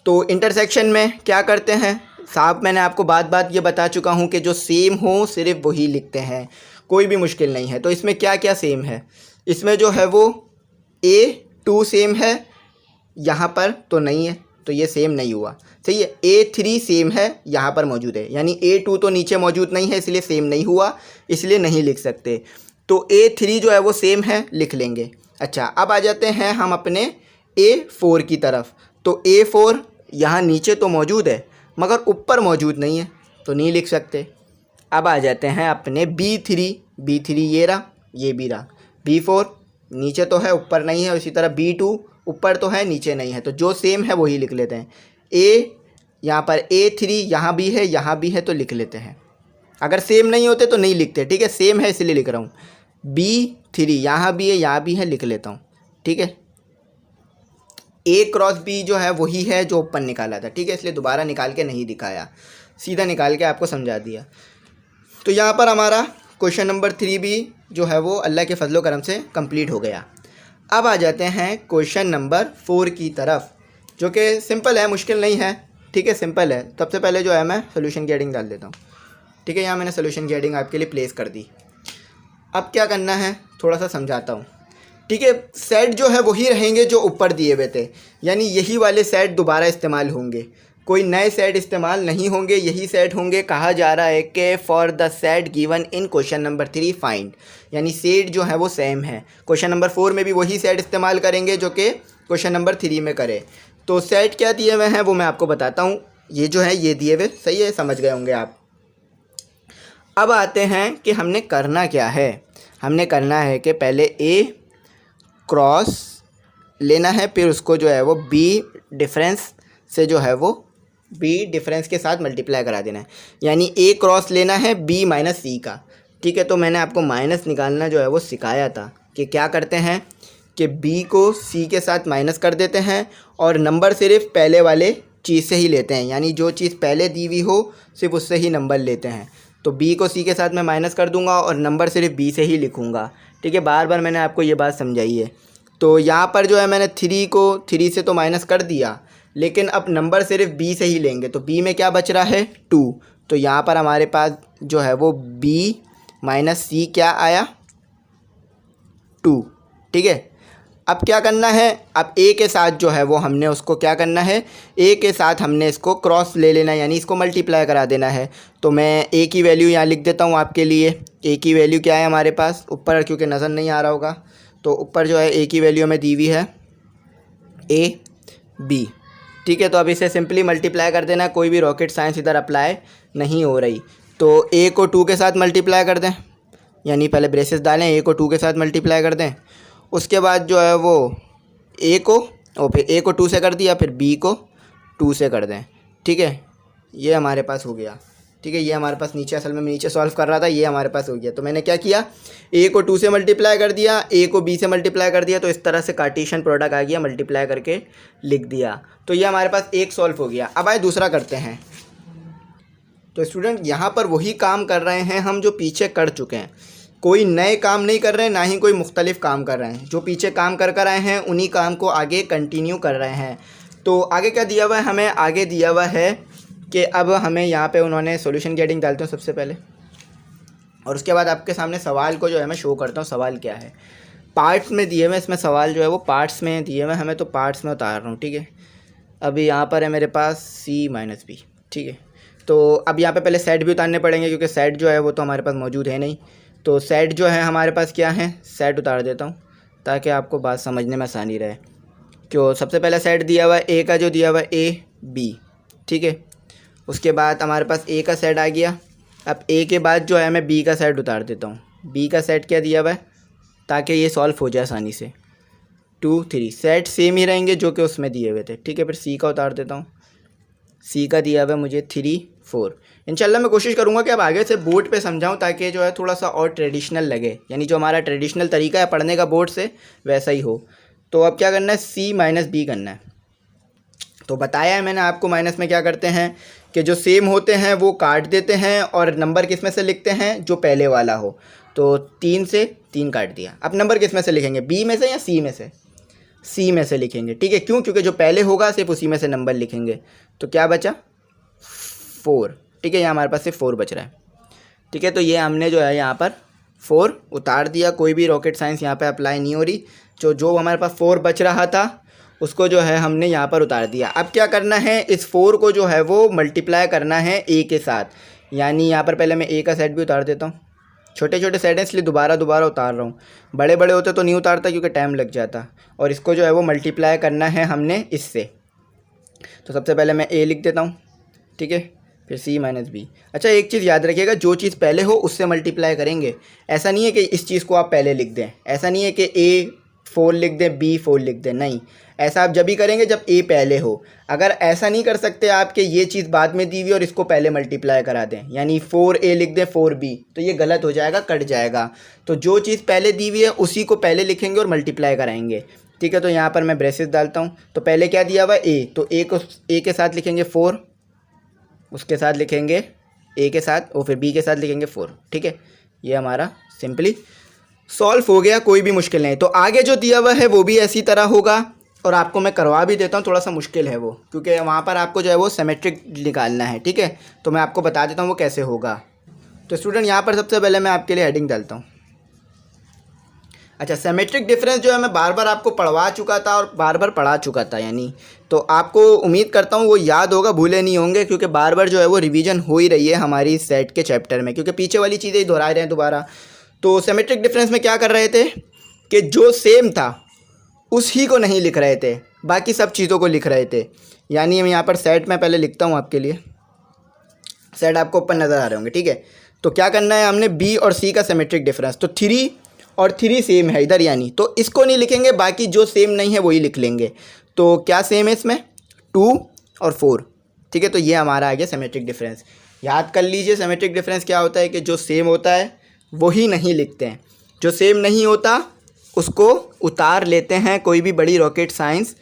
तो इंटरसेक्शन में क्या करते हैं साहब, मैंने आपको बात ये बता चुका हूँ कि जो सेम हो सिर्फ वही लिखते हैं, कोई भी मुश्किल नहीं है। तो इसमें क्या क्या सेम है, इसमें जो है वो A2 सेम है, यहाँ पर तो नहीं है, तो ये सेम नहीं हुआ। सही है, A3 सेम है, यहाँ पर मौजूद है, यानी A2 तो नीचे मौजूद नहीं है, इसलिए सेम नहीं हुआ, इसलिए नहीं लिख सकते। तो A3 जो है वो सेम है, लिख लेंगे। अच्छा, अब आ जाते हैं हम अपने A4 की तरफ। तो A4 यहाँ नीचे तो मौजूद है मगर ऊपर मौजूद नहीं है, तो नहीं लिख सकते। अब आ जाते हैं अपने B3 ये रहा, ये भी रहा। B4 नीचे तो है, ऊपर नहीं है, इसी तरह B2 ऊपर तो है, नीचे नहीं है, तो जो सेम है वही लिख लेते हैं। यहाँ पर A3 यहाँ भी है, यहाँ भी है, तो लिख लेते हैं। अगर सेम नहीं होते तो नहीं लिखते। ठीक है, सेम है इसलिए लिख रहा हूँ। B3 यहाँ भी है, यहाँ भी है, लिख लेता हूँ। ठीक है, A क्रॉस B जो है वही है जो ऊपर निकाला था। ठीक है, इसलिए दोबारा निकाल के नहीं दिखाया, सीधा निकाल के आपको समझा दिया। तो यहाँ पर हमारा क्वेश्चन नंबर 3 भी जो है वो अल्लाह के फजलो करम से कंप्लीट हो गया। अब आ जाते हैं क्वेश्चन नंबर 4 की तरफ, जो कि सिंपल है, मुश्किल नहीं है। ठीक है, सिंपल है। सबसे पहले जो है मैं सोल्यूशन की हेडिंग डाल देता हूँ। ठीक है, यहाँ मैंने सोल्यूशन की हेडिंग आपके लिए प्लेस कर दी। अब क्या करना है थोड़ा सा समझाता हूँ। ठीक है, सेट जो है वही रहेंगे जो ऊपर दिए हुए थे, यानी यही वाले सेट दोबारा इस्तेमाल होंगे, कोई नए सेट इस्तेमाल नहीं होंगे, यही सेट होंगे। कहा जा रहा है कि for the set given in question number 3 find, यानी सेट जो है वो सेम है। क्वेश्चन नंबर 4 में भी वही सेट इस्तेमाल करेंगे जो कि क्वेश्चन नंबर 3 में करे। तो सेट क्या दिए हुए हैं वो मैं आपको बताता हूँ। ये जो है ये दिए हुए, सही है, समझ गए होंगे आप। अब आते हैं कि हमने करना क्या है। हमने करना है कि पहले A क्रॉस लेना है, फिर उसको जो है वो B डिफरेंस से जो है वो B डिफरेंस के साथ मल्टीप्लाई करा देना है, यानी A क्रॉस लेना है B माइनस C का। ठीक है, तो मैंने आपको माइनस निकालना जो है वो सिखाया था कि क्या करते हैं कि B को C के साथ माइनस कर देते हैं और नंबर सिर्फ पहले वाले चीज़ से ही लेते हैं, यानी जो चीज़ पहले दी हुई हो सिर्फ उससे ही नंबर लेते हैं। तो B को C के साथ मैं माइनस कर दूंगा और नंबर सिर्फ B से ही लिखूंगा। ठीक है, बार बार मैंने आपको ये बात समझाई है। तो यहाँ पर जो है मैंने 3 को 3 से तो माइनस कर दिया, लेकिन अब नंबर सिर्फ B से ही लेंगे। तो B में क्या बच रहा है 2, तो यहाँ पर हमारे पास जो है वो B माइनस C क्या आया 2। ठीक है, अब क्या करना है, अब A के साथ जो है वो हमने उसको क्या करना है, A के साथ हमने इसको क्रॉस ले लेना है, यानी इसको मल्टीप्लाई करा देना है। तो मैं A की वैल्यू यहाँ लिख देता हूँ आपके लिए। A की वैल्यू क्या है हमारे पास ऊपर, क्योंकि नज़र नहीं आ रहा होगा, तो ऊपर जो है A की वैल्यू हमें दी हुई है AB। ठीक है। तो अब इसे सिंपली मल्टीप्लाई कर देना, कोई भी रॉकेट साइंस इधर अप्लाई नहीं हो रही। तो ए को 2 के साथ मल्टीप्लाई कर दें, यानी पहले ब्रेसेस डालें, ए को 2 के साथ मल्टीप्लाई कर दें। उसके बाद जो है वो ए को, और फिर ए को 2 से कर दिया, फिर बी को 2 से कर दें, ठीक है। ये हमारे पास हो गया, ठीक है। ये हमारे पास नीचे, असल में मैं नीचे सॉल्व कर रहा था, ये हमारे पास हो गया। तो मैंने क्या किया, ए को 2 से मल्टीप्लाई कर दिया, ए को बी से मल्टीप्लाई कर दिया, तो इस तरह से कार्टेशियन प्रोडक्ट आ गया, मल्टीप्लाई करके लिख दिया। तो ये हमारे पास एक सॉल्व हो गया। अब आए दूसरा करते हैं। तो स्टूडेंट यहाँ पर वही काम कर रहे हैं हम जो पीछे कर चुके हैं, कोई नए काम नहीं कर रहे हैं, ना ही कोई मुख्तलिफ काम कर रहे हैं। जो पीछे काम कर आए हैं उन्हीं काम को आगे कंटिन्यू कर रहे हैं। तो आगे क्या दिया हुआ है हमें, आगे दिया हुआ है कि अब हमें यहाँ पे उन्होंने सॉल्यूशन की हेडिंग डालते हैं सबसे पहले, और उसके बाद आपके सामने सवाल को जो है मैं शो करता हूँ। सवाल क्या है, पार्ट्स में दिए हुए, इसमें सवाल जो है वो पार्ट्स में दिए हुए हमें, तो पार्ट्स में उतार रहा हूँ, ठीक है। अभी यहाँ पर है मेरे पास C-B, ठीक है। तो अब यहाँ पे पहले सेट भी उतारने पड़ेंगे, क्योंकि सेट जो है वो तो हमारे पास मौजूद है नहीं। तो सेट जो है हमारे पास क्या है, सेट उतार देता हूँ ताकि आपको बात समझने में आसानी रहे। क्यों, सबसे पहले सेट दिया हुआ है ए का, जो दिया हुआ है A-B, ठीक है। उसके बाद हमारे पास ए का सेट आ गया। अब ए के बाद जो है मैं बी का सेट उतार देता हूँ। बी का सेट क्या दिया हुआ है, ताकि ये सॉल्व हो जाए आसानी से। 2, 3 सेट सेम ही रहेंगे जो कि उसमें दिए हुए थे, ठीक है। फिर सी का उतार देता हूँ। सी का दिया हुआ है मुझे 3, 4। इंशाल्लाह मैं कोशिश करूँगा कि अब आगे से बोर्ड पे समझाऊँ, ताकि जो है थोड़ा सा और ट्रेडिशनल लगे, यानी जो हमारा ट्रेडिशनल तरीका है पढ़ने का बोर्ड से वैसा ही हो। तो अब क्या करना है, C-B करना है। तो बताया है मैंने आपको, माइनस में क्या करते हैं कि जो सेम होते हैं वो काट देते हैं, और नंबर किस में से लिखते हैं, जो पहले वाला हो। तो 3 से 3 काट दिया। अब नंबर किस में से लिखेंगे, बी में से या सी में से, सी में से लिखेंगे, ठीक है। क्यों, क्योंकि जो पहले होगा सिर्फ उसी में से नंबर लिखेंगे। तो क्या बचा, 4, ठीक है। यहाँ हमारे पास सिर्फ 4 बच रहा है, ठीक है। तो ये हमने जो है यहाँ पर 4 उतार दिया, कोई भी रॉकेट साइंस यहाँ पे अप्लाई नहीं हो रही। जो हमारे पास 4 बच रहा था उसको जो है हमने यहाँ पर उतार दिया। अब क्या करना है, इस 4 को जो है वो मल्टीप्लाई करना है ए के साथ, यानी यहाँ पर पहले मैं ए का सेट भी उतार देता हूँ। छोटे छोटे सेट हैं इसलिए दोबारा उतार रहा हूँ, बड़े बड़े होते तो नहीं उतारता क्योंकि टाइम लग जाता। और इसको जो है वो मल्टीप्लाई करना है हमने इससे। तो सबसे पहले मैं ए लिख देता हूँ, ठीक है, फिर C-B। अच्छा एक चीज़ याद रखिएगा, जो चीज़ पहले हो उससे मल्टीप्लाई करेंगे। ऐसा नहीं है कि इस चीज़ को आप पहले लिख दें, ऐसा नहीं है कि A4 लिख दें, B4 लिख दें, नहीं। ऐसा आप जब भी करेंगे जब A पहले हो। अगर ऐसा नहीं कर सकते आप कि ये चीज़ बाद में दी हुई और इसको पहले मल्टीप्लाई करा दें, यानी 4A लिख दें 4B, तो ये गलत हो जाएगा, कट जाएगा। तो जो चीज़ पहले दी हुई है उसी को पहले लिखेंगे और मल्टीप्लाई कराएंगे, ठीक है। तो यहाँ पर मैं ब्रेसेस डालता हूँ। तो पहले क्या दिया हुआ है, A, तो A के साथ लिखेंगे 4, उसके साथ लिखेंगे A के साथ, और फिर B के साथ लिखेंगे 4, ठीक है। ये हमारा सिंपली सॉल्व हो गया, कोई भी मुश्किल नहीं। तो आगे जो दिया हुआ है वो भी ऐसी तरह होगा, और आपको मैं करवा भी देता हूँ। थोड़ा सा मुश्किल है वो, क्योंकि वहाँ पर आपको जो है वो सिमेट्रिक निकालना है, ठीक है। तो मैं आपको बता देता हूँ वो कैसे होगा। तो स्टूडेंट यहाँ पर सबसे पहले मैं आपके लिए हेडिंग डालता हूँ। अच्छा, सिमेट्रिक डिफरेंस जो है मैं बार बार आपको पढ़वा चुका था और बार बार पढ़ा चुका था, यानी तो आपको उम्मीद करता हूँ वो याद होगा, भूले नहीं होंगे, क्योंकि बार बार जो है वो रिवीजन हो ही रही है हमारी सेट के चैप्टर में, क्योंकि पीछे वाली चीज़ें ही दोहरा रहे हैं दोबारा। तो सिमेट्रिक डिफरेंस में क्या कर रहे थे कि जो सेम था उसी को नहीं लिख रहे थे, बाकी सब चीज़ों को लिख रहे थे। यानी हम यहाँ पर सेट में पहले लिखता हूँ आपके लिए, सेट आपको ऊपर नज़र आ रहे होंगे, ठीक है। तो क्या करना है हमने, बी और सी का सिमेट्रिक डिफरेंस, तो 3 और 3 सेम है इधर, यानी तो इसको नहीं लिखेंगे, बाकी जो सेम नहीं है वही लिख लेंगे। तो क्या सेम है इसमें, 2 और 4, ठीक है। तो ये हमारा आ गया सिमेट्रिक डिफरेंस। याद कर लीजिए सिमेट्रिक डिफरेंस क्या होता है कि जो सेम होता है वही नहीं लिखते हैं, जो सेम नहीं होता उसको उतार लेते हैं। कोई भी बड़ी रॉकेट साइंस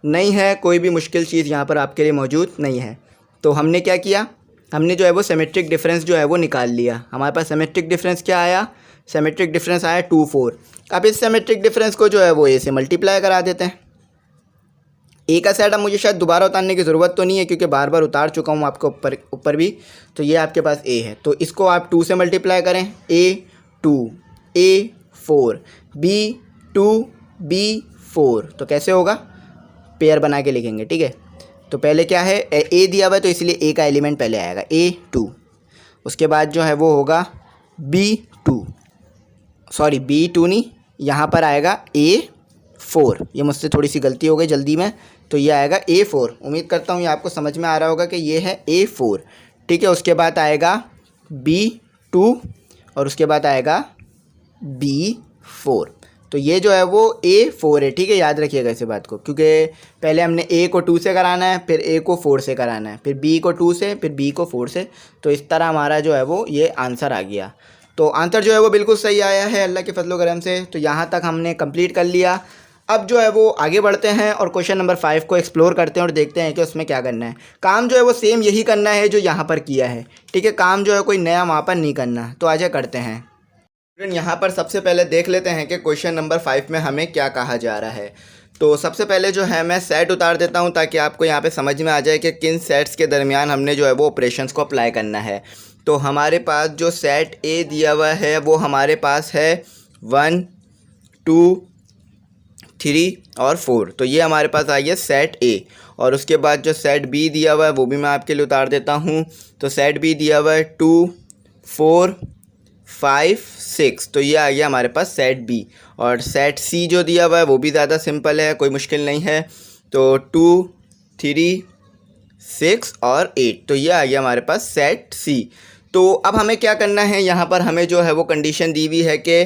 नहीं है, कोई भी मुश्किल चीज़ यहाँ पर आपके लिए मौजूद नहीं है। तो हमने क्या किया, हमने जो है वो सिमेट्रिक डिफरेंस जो है वो निकाल लिया। हमारे पास सिमेट्रिक डिफरेंस क्या आया, सिमेट्रिक डिफरेंस आया 2, 4। अब इस सिमेट्रिक डिफरेंस को जो है वो ए से मल्टीप्लाई करा देते हैं। ए का सेट अब मुझे शायद दोबारा उतारने की ज़रूरत तो नहीं है, क्योंकि बार बार उतार चुका हूँ आपको ऊपर भी। तो ये आपके पास ए है, तो इसको आप 2 से मल्टीप्लाई करें, A2, A4, B2, B4। तो कैसे होगा, पेयर बना के लिखेंगे, ठीक है। तो पहले क्या है, ए दिया हुआ है तो इसलिए ए का एलिमेंट पहले आएगा, A2। उसके बाद जो है वो होगा B2 नहीं, यहाँ पर आएगा A4। ये मुझसे थोड़ी सी गलती हो गई जल्दी में, तो ये आएगा A4। उम्मीद करता हूँ ये आपको समझ में आ रहा होगा कि ये है A4, ठीक है। उसके बाद आएगा B2 और उसके बाद आएगा B4। तो ये जो है वो A4 है, ठीक है। याद रखिएगा इस बात को, क्योंकि पहले हमने A को 2 से कराना है, फिर A को 4 से कराना है, फिर B को 2 से, फिर B को 4 से। तो इस तरह हमारा जो है वो ये आंसर आ गया। तो आंसर जो है वो बिल्कुल सही आया है अल्लाह के फजल करम से। तो यहाँ तक हमने कंप्लीट कर लिया। अब जो है वो आगे बढ़ते हैं और क्वेश्चन नंबर 5 को एक्सप्लोर करते हैं और देखते हैं कि उसमें क्या करना है। काम जो है वो सेम यही करना है जो यहाँ पर किया है, ठीक है। काम जो है कोई नया वहाँ पर नहीं करना। तो आजा करते हैं। यहाँ पर सबसे पहले देख लेते हैं कि क्वेश्चन नंबर 5 में हमें क्या कहा जा रहा है। तो सबसे पहले जो है मैं सेट उतार देता हूँ ताकि आपको यहाँ पे समझ में आ जाए कि किन सेट्स के दरमियान हमने जो है वो ऑपरेशंस को अप्लाई करना है। तो हमारे पास जो सेट ए दिया हुआ है वो हमारे पास है 1 2 3 और 4। तो ये हमारे पास आई है सेट ए। और उसके बाद जो सेट बी दिया हुआ है वो भी मैं आपके लिए उतार देता हूँ। तो सेट बी दिया हुआ है 2 4 5 6। तो ये आ गया हमारे पास सेट बी। और सेट सी जो दिया हुआ है वो भी ज़्यादा सिंपल है, कोई मुश्किल नहीं है। तो 2 3 6 और 8। तो ये आ गया हमारे पास सेट सी। तो अब हमें क्या करना है, यहाँ पर हमें जो है वो कंडीशन दी हुई है कि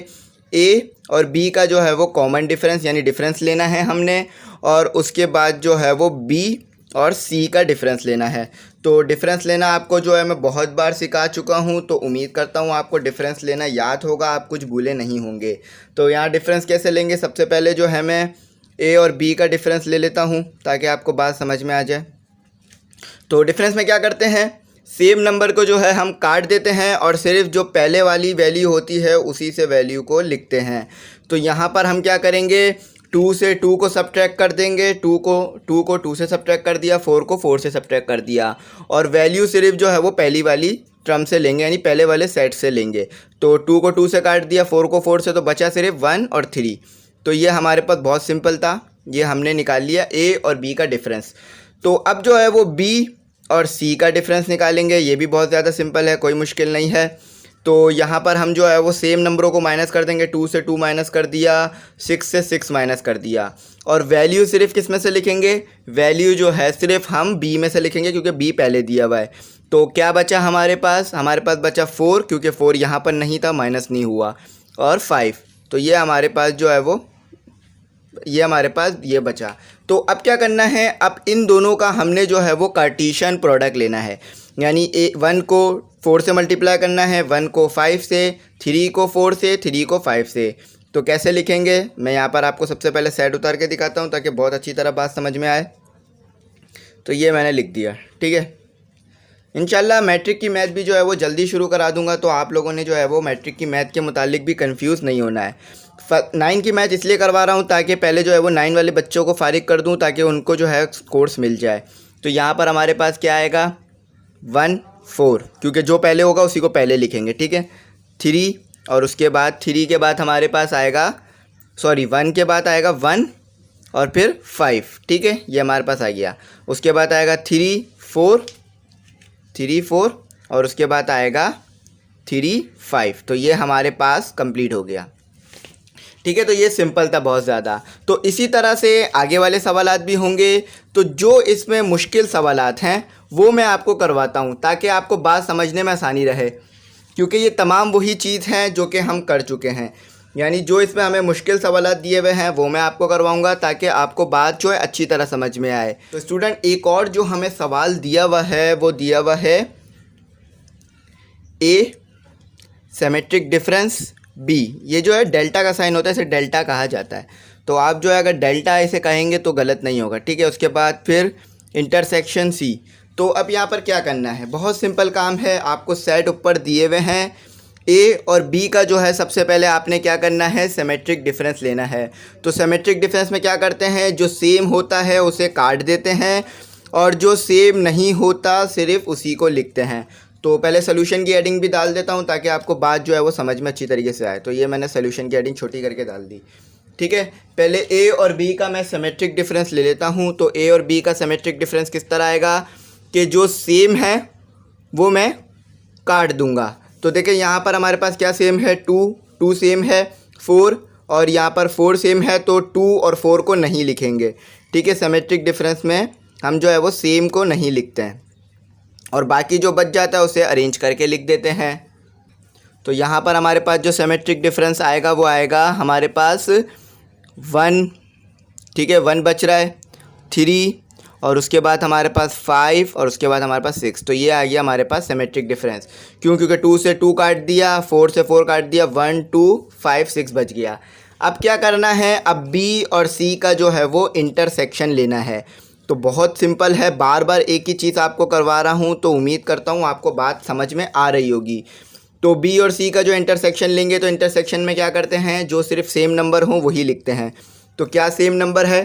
ए और बी का जो है वो कॉमन डिफरेंस यानी डिफरेंस लेना है हमने, और उसके बाद जो है वो बी और सी का डिफरेंस लेना है। तो डिफरेंस लेना आपको जो है मैं बहुत बार सिखा चुका हूँ, तो उम्मीद करता हूँ आपको डिफरेंस लेना याद होगा, आप कुछ भूले नहीं होंगे। तो यहाँ डिफरेंस कैसे लेंगे, सबसे पहले जो है मैं ए और बी का डिफरेंस ले लेता हूँ ताकि आपको बात समझ में आ जाए। तो डिफरेंस में क्या करते हैं, सेम नंबर को जो है हम काट देते हैं और सिर्फ जो पहले वाली वैल्यू होती है उसी से वैल्यू को लिखते हैं। तो यहाँ पर हम क्या करेंगे, 2 से 2 को सब्ट्रैक्ट कर देंगे, 2 को 2 से सब्ट्रैक्ट कर दिया, 4 को 4 से सब्ट्रैक्ट कर दिया, और वैल्यू सिर्फ जो है वो पहली वाली टर्म से लेंगे यानी पहले वाले सेट से लेंगे। तो 2 को 2 से काट दिया, 4 को 4 से, तो बचा सिर्फ 1 और 3। तो ये हमारे पास बहुत सिंपल था, ये हमने निकाल लिया ए और बी का डिफरेंस। तो अब जो है वो बी और सी का डिफरेंस निकालेंगे, ये भी बहुत ज़्यादा सिंपल है, कोई मुश्किल नहीं है। तो यहाँ पर हम जो है वो सेम नंबरों को माइनस कर देंगे, 2 से 2 माइनस कर दिया, 6 से 6 माइनस कर दिया, और वैल्यू सिर्फ किस में से लिखेंगे, वैल्यू जो है सिर्फ हम बी में से लिखेंगे क्योंकि बी पहले दिया हुआ है। तो क्या बचा हमारे पास बचा 4, क्योंकि 4 यहाँ पर नहीं था, माइनस नहीं हुआ, और 5। तो ये हमारे पास जो है वो ये बचा। तो अब क्या करना है, अब इन दोनों का हमने जो है वो कार्टेशियन प्रोडक्ट लेना है, यानी 1 को 4 से मल्टीप्लाई करना है, 1 को 5 से, 3 को 4 से, 3 को 5 से। तो कैसे लिखेंगे, मैं यहाँ पर आपको सबसे पहले सेट उतार के दिखाता हूँ ताकि बहुत अच्छी तरह बात समझ में आए। तो ये मैंने लिख दिया, ठीक है। इंशाल्लाह मैट्रिक की मैथ भी जो है वो जल्दी शुरू करा दूंगा, तो आप लोगों ने जो है वो मैट्रिक की मैथ के मुतालिक भी कंफ्यूज नहीं होना है। 9 की मैथ इसलिए करवा रहा हूँ ताकि पहले जो है वो 9 वाले बच्चों को फारिग कर दूँ ताकि उनको जो है कोर्स मिल जाए। तो यहाँ पर हमारे पास क्या आएगा, 1 4, क्योंकि जो पहले होगा उसी को पहले लिखेंगे, ठीक है। 3, और उसके बाद 3 के बाद हमारे पास आएगा 1 के बाद आएगा 1 और फिर 5, ठीक है, ये हमारे पास आ गया। उसके बाद आएगा 3 4 और उसके बाद आएगा 3 5। तो ये हमारे पास कंप्लीट हो गया, ठीक है। तो ये सिंपल था बहुत ज़्यादा। तो इसी तरह से आगे वाले सवालात भी होंगे। तो जो इसमें मुश्किल सवालात हैं वो मैं आपको करवाता हूँ ताकि आपको बात समझने में आसानी रहे, क्योंकि ये तमाम वही चीज़ हैं जो कि हम कर चुके हैं। यानी जो इसमें हमें मुश्किल सवालात दिए हुए हैं वो मैं आपको करवाऊँगा ताकि आपको बात जो है अच्छी तरह समझ में आए। तो स्टूडेंट, एक और जो हमें सवाल दिया हुआ है वो दिया हुआ है ए सिमेट्रिक डिफरेंस बी। ये जो है डेल्टा का साइन होता है, इसे डेल्टा कहा जाता है। तो आप जो है अगर डेल्टा ऐसे कहेंगे तो गलत नहीं होगा, ठीक है। उसके बाद फिर इंटरसेक्शन सी। तो अब यहाँ पर क्या करना है, बहुत सिंपल काम है। आपको सेट ऊपर दिए हुए हैं, ए और बी का जो है सबसे पहले आपने क्या करना है, सिमेट्रिक डिफरेंस लेना है। तो सिमेट्रिक डिफरेंस में क्या करते हैं, जो सेम होता है उसे काट देते हैं और जो सेम नहीं होता सिर्फ उसी को लिखते हैं। तो पहले सोल्यूशन की एडिंग भी डाल देता हूँ ताकि आपको बात जो है वो समझ में अच्छी तरीके से आए। तो ये मैंने सोल्यूशन की एडिंग छोटी करके डाल दी, ठीक है। पहले ए और बी का मैं सिमेट्रिक डिफरेंस ले लेता हूँ। तो ए और बी का सिमेट्रिक डिफरेंस किस तरह आएगा कि जो सेम है वो मैं काट दूंगा। तो देखिए यहाँ पर हमारे पास क्या सेम है, 2 सेम है, 4 और यहाँ पर 4 सेम है, तो 2 और 4 को नहीं लिखेंगे, ठीक है, सिमेट्रिक डिफरेंस में हम जो है वो सेम को नहीं लिखते हैं और बाकी जो बच जाता है उसे अरेंज करके लिख देते हैं। तो यहाँ पर हमारे पास जो सिमेट्रिक डिफरेंस आएगा वो आएगा हमारे पास 1, ठीक है, 1 बच रहा है, 3 और उसके बाद हमारे पास 5 और उसके बाद हमारे पास 6। तो ये आ गया हमारे पास सिमेट्रिक डिफरेंस। क्यों? क्योंकि 2 से 2 काट दिया, 4 से 4 काट दिया, 1 2 5 6 बच गया। अब क्या करना है, अब B और C का जो है वो इंटरसेक्शन लेना है। तो बहुत सिंपल है, बार बार एक ही चीज़ आपको करवा रहा हूँ, तो उम्मीद करता हूँ आपको बात समझ में आ रही होगी। तो B और C का जो इंटरसेक्शन लेंगे तो इंटरसेक्शन में क्या करते हैं, जो सिर्फ सेम नंबर हो वही लिखते हैं। तो क्या सेम नंबर है?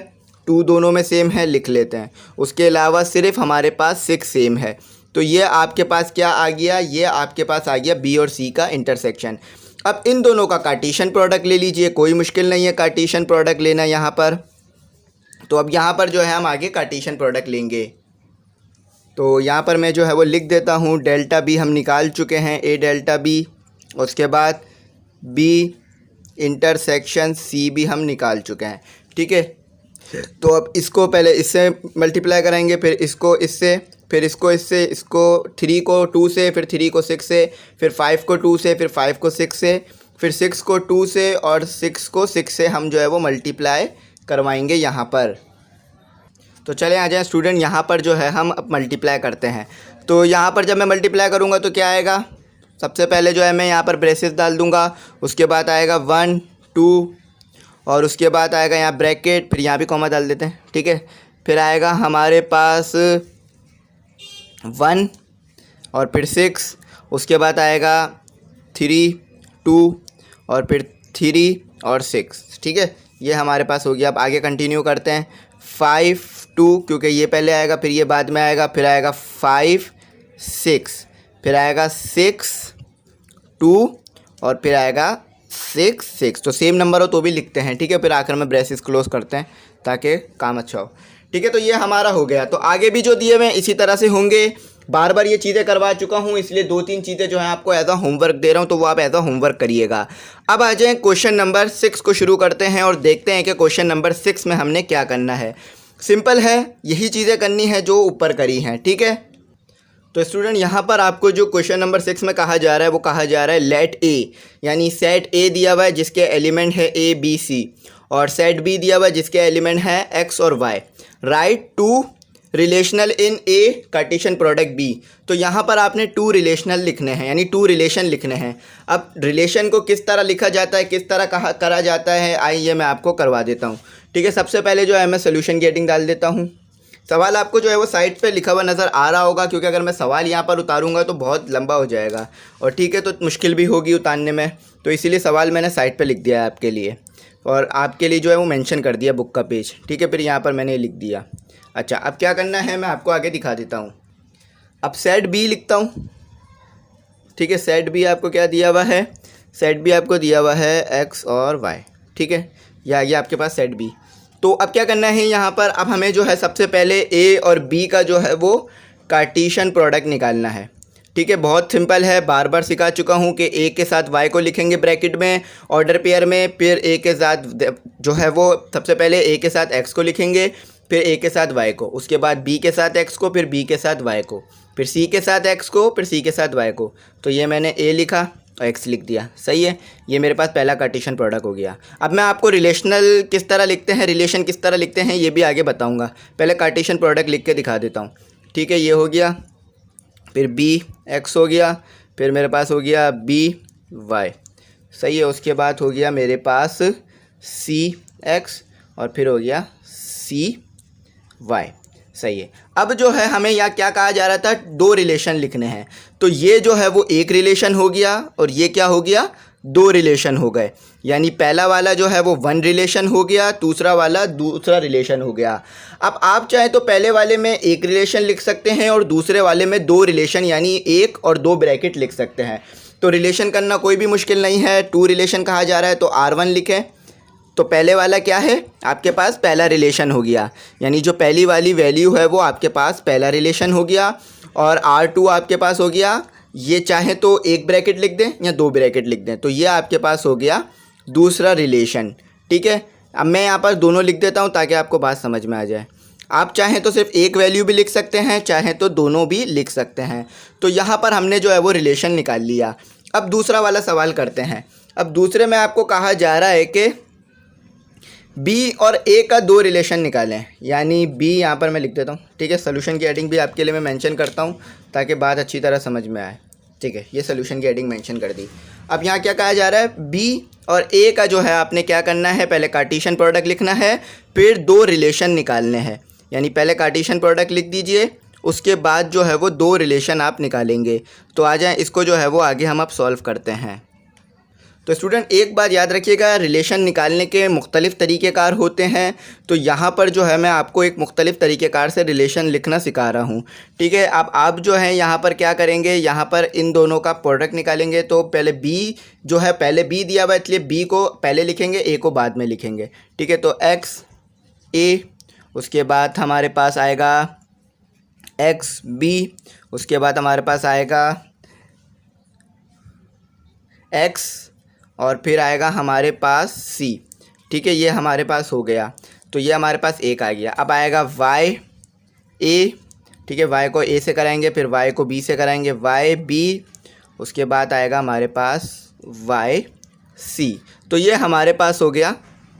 2 दोनों में सेम है, लिख लेते हैं। उसके अलावा सिर्फ हमारे पास 6 सेम है। तो ये आपके पास क्या आ गया, ये आपके पास आ गया B और C का इंटरसेक्शन। अब इन दोनों का कार्टेशियन प्रोडक्ट ले लीजिए, कोई मुश्किल नहीं है कार्टेशियन प्रोडक्ट लेना यहाँ पर। तो अब यहाँ पर जो है हम आगे कार्टेशियन प्रोडक्ट लेंगे। तो यहाँ पर मैं जो है वो लिख देता हूँ, डेल्टा B हम निकाल चुके हैं, A डेल्टा B, उसके बाद B इंटरसेक्शन C भी हम निकाल चुके हैं, ठीक है। तो अब इसको पहले इससे मल्टीप्लाई कराएंगे, फिर इसको इससे, फिर इसको इससे, इसको 3 को 2 से, फिर 3 को 6 से, फिर 5 को 2 से, फिर 5 को 6 से, फिर 6 को 2 से और 6 को 6 से हम जो है वो मल्टीप्लाई करवाएंगे यहाँ पर। तो चले आ जाएं स्टूडेंट, यहाँ पर जो है हम अब मल्टीप्लाई करते हैं। तो यहाँ पर जब मैं मल्टीप्लाई करूँगा तो क्या आएगा, सबसे पहले जो है मैं यहाँ पर ब्रेसेस डाल दूँगा, उसके बाद आएगा 1 2 और उसके बाद आएगा यहाँ ब्रैकेट, फिर यहाँ भी कॉमा डाल देते हैं, ठीक है। फिर आएगा हमारे पास 1 और फिर 6, उसके बाद आएगा 3 2 और फिर 3 और 6, ठीक है। ये हमारे पास हो गया। अब आगे कंटिन्यू करते हैं, 5 2 क्योंकि ये पहले आएगा, फिर ये बाद में आएगा, फिर आएगा 5 6, फिर आएगा 6 2 और फिर आएगा 6 6। तो सेम नंबर हो तो भी लिखते हैं, ठीक है। फिर आखिर में ब्रेसेस क्लोज करते हैं ताकि काम अच्छा हो, ठीक है। तो ये हमारा हो गया। तो आगे भी जो दिए हुए हैं इसी तरह से होंगे। बार बार ये चीज़ें करवा चुका हूँ, इसलिए 2-3 चीज़ें जो है आपको एज अ होमवर्क दे रहा हूँ, तो वो आप एज अ होमवर्क करिएगा। अब आ जाएँ क्वेश्चन नंबर 6 को शुरू करते हैं और देखते हैं कि क्वेश्चन नंबर 6 में हमने क्या करना है। सिंपल है, यही चीज़ें करनी है जो ऊपर करी हैं, ठीक है। तो स्टूडेंट यहाँ पर आपको जो क्वेश्चन नंबर 6 में कहा जा रहा है वो कहा जा रहा है लेट ए, यानी सेट ए दिया हुआ है जिसके एलिमेंट है A B C और सेट B दिया हुआ है जिसके एलिमेंट है X और Y। Right 2 relational in A Cartesian product B। तो यहाँ पर आपने 2 रिलेशनल लिखने हैं, यानी 2 रिलेशन लिखने हैं। अब रिलेशन को किस तरह लिखा जाता है, किस तरह करा जाता है, आइए मैं आपको करवा देता हूँ, ठीक है। सबसे पहले जो है मैं सोल्यूशन गेटिंग डाल देता हूँ। सवाल आपको जो है वो साइड पे लिखा हुआ नज़र आ रहा होगा, क्योंकि अगर मैं सवाल यहाँ पर उतारूंगा तो बहुत लंबा हो जाएगा और ठीक है, तो मुश्किल भी होगी उतारने में, तो इसीलिए सवाल मैंने साइड पे लिख दिया है आपके लिए और आपके लिए जो है वो मेंशन कर दिया बुक का पेज, ठीक है। फिर यहाँ पर मैंने लिख दिया। अच्छा, अब क्या करना है मैं आपको आगे दिखा देता हूँ। अब सेट बी लिखता हूँ, ठीक है। सेट बी आपको क्या दिया हुआ है, सेट बी आपको दिया हुआ है X और Y, ठीक है। ये आपके पास सेट बी। तो अब क्या करना है यहाँ पर, अब हमें जो है सबसे पहले A और B का जो है वो कार्टेशियन प्रोडक्ट निकालना है, ठीक है। बहुत सिंपल है, बार बार सिखा चुका हूँ कि A के साथ Y को लिखेंगे ब्रैकेट में ऑर्डर पेयर में, फिर A के साथ जो है वो सबसे पहले A के साथ X को लिखेंगे, फिर A के साथ Y को, उसके बाद B के साथ X को, फिर B के साथ Y को, फिर C के साथ X को, फिर C के साथ Y को। तो ये मैंने A लिखा और X लिख दिया, सही है। ये मेरे पास पहला कार्टेशियन प्रोडक्ट हो गया। अब मैं आपको रिलेशनल किस तरह लिखते हैं, रिलेशन किस तरह लिखते हैं ये भी आगे बताऊंगा। पहले कार्टेशियन प्रोडक्ट लिख के दिखा देता हूँ, ठीक है। ये हो गया, फिर B X हो गया, फिर मेरे पास हो गया B Y, सही है। उसके बाद हो गया मेरे पास C X और फिर हो गया C Y, सही है। अब जो है हमें यहाँ क्या कहा जा रहा था, 2 रिलेशन लिखने हैं। तो ये जो है वो एक रिलेशन हो गया और ये क्या हो गया, 2 रिलेशन हो गए। यानी पहला वाला जो है वो 1 रिलेशन हो गया, दूसरा वाला दूसरा रिलेशन हो गया। अब आप चाहें तो पहले वाले में एक रिलेशन लिख सकते हैं और दूसरे वाले में 2 रिलेशन यानी 1 और 2 ब्रैकेट लिख सकते हैं। तो रिलेशन करना कोई भी मुश्किल नहीं है। 2 रिलेशन कहा जा रहा है तो R1 लिखें। तो पहले वाला क्या है, आपके पास पहला रिलेशन हो गया, यानी जो पहली वाली वैल्यू है वो आपके पास पहला रिलेशन हो गया। और R2 आपके पास हो गया, ये चाहे तो 1 ब्रैकेट लिख दें या 2 ब्रैकेट लिख दें, तो ये आपके पास हो गया दूसरा रिलेशन, ठीक है। अब मैं यहाँ पर दोनों लिख देता हूँ ताकि आपको बात समझ में आ जाए। आप चाहें तो सिर्फ एक वैल्यू भी लिख सकते हैं, चाहें तो दोनों भी लिख सकते हैं। तो यहाँ पर हमने जो है वो रिलेशन निकाल लिया। अब दूसरा वाला सवाल करते हैं। अब दूसरे में आपको कहा जा रहा है कि बी और ए का दो रिलेशन निकालें, यानी बी यहाँ पर मैं लिख देता हूँ, ठीक है। सोल्यूशन की हेडिंग भी आपके लिए मैं मेंशन करता हूँ ताकि बात अच्छी तरह समझ में आए, ठीक है। ये सोल्यूशन की हेडिंग मेंशन कर दी। अब यहाँ क्या कहा जा रहा है, बी और ए का जो है आपने क्या करना है, पहले कार्टेशियन प्रोडक्ट लिखना है, फिर दो रिलेशन निकालने हैं। यानी पहले कार्टेशियन प्रोडक्ट लिख दीजिए, उसके बाद जो है वो दो रिलेशन आप निकालेंगे। तो आ जाएँ, इसको जो है वो आगे हम अब सॉल्व करते हैं। तो स्टूडेंट एक बात याद रखिएगा, रिलेशन निकालने के मुख्तलिफ़ तरीक़ेकार होते हैं। तो यहाँ पर जो है मैं आपको एक मुख्तलिफ़ तरीक़ेकार से रिलेशन लिखना सिखा रहा हूँ, ठीक है। अब आप जो है यहाँ पर क्या करेंगे, यहाँ पर इन दोनों का प्रोडक्ट निकालेंगे। तो पहले बी जो है, पहले बी दिया हुआ है इसलिए बी को पहले लिखेंगे, ए को बाद में लिखेंगे, ठीक है। तो एक्स ए, उसके बाद हमारे पास आएगा एक्स बी, उसके बाद हमारे पास आएगा एक्स और फिर आएगा हमारे पास सी, ठीक है। ये हमारे पास हो गया, तो ये हमारे पास एक आ गया। अब आएगा वाई ए, ठीक है। वाई को ए से कराएंगे, फिर वाई को बी से कराएंगे, वाई बी, उसके बाद आएगा हमारे पास वाई सी। तो ये हमारे पास हो गया,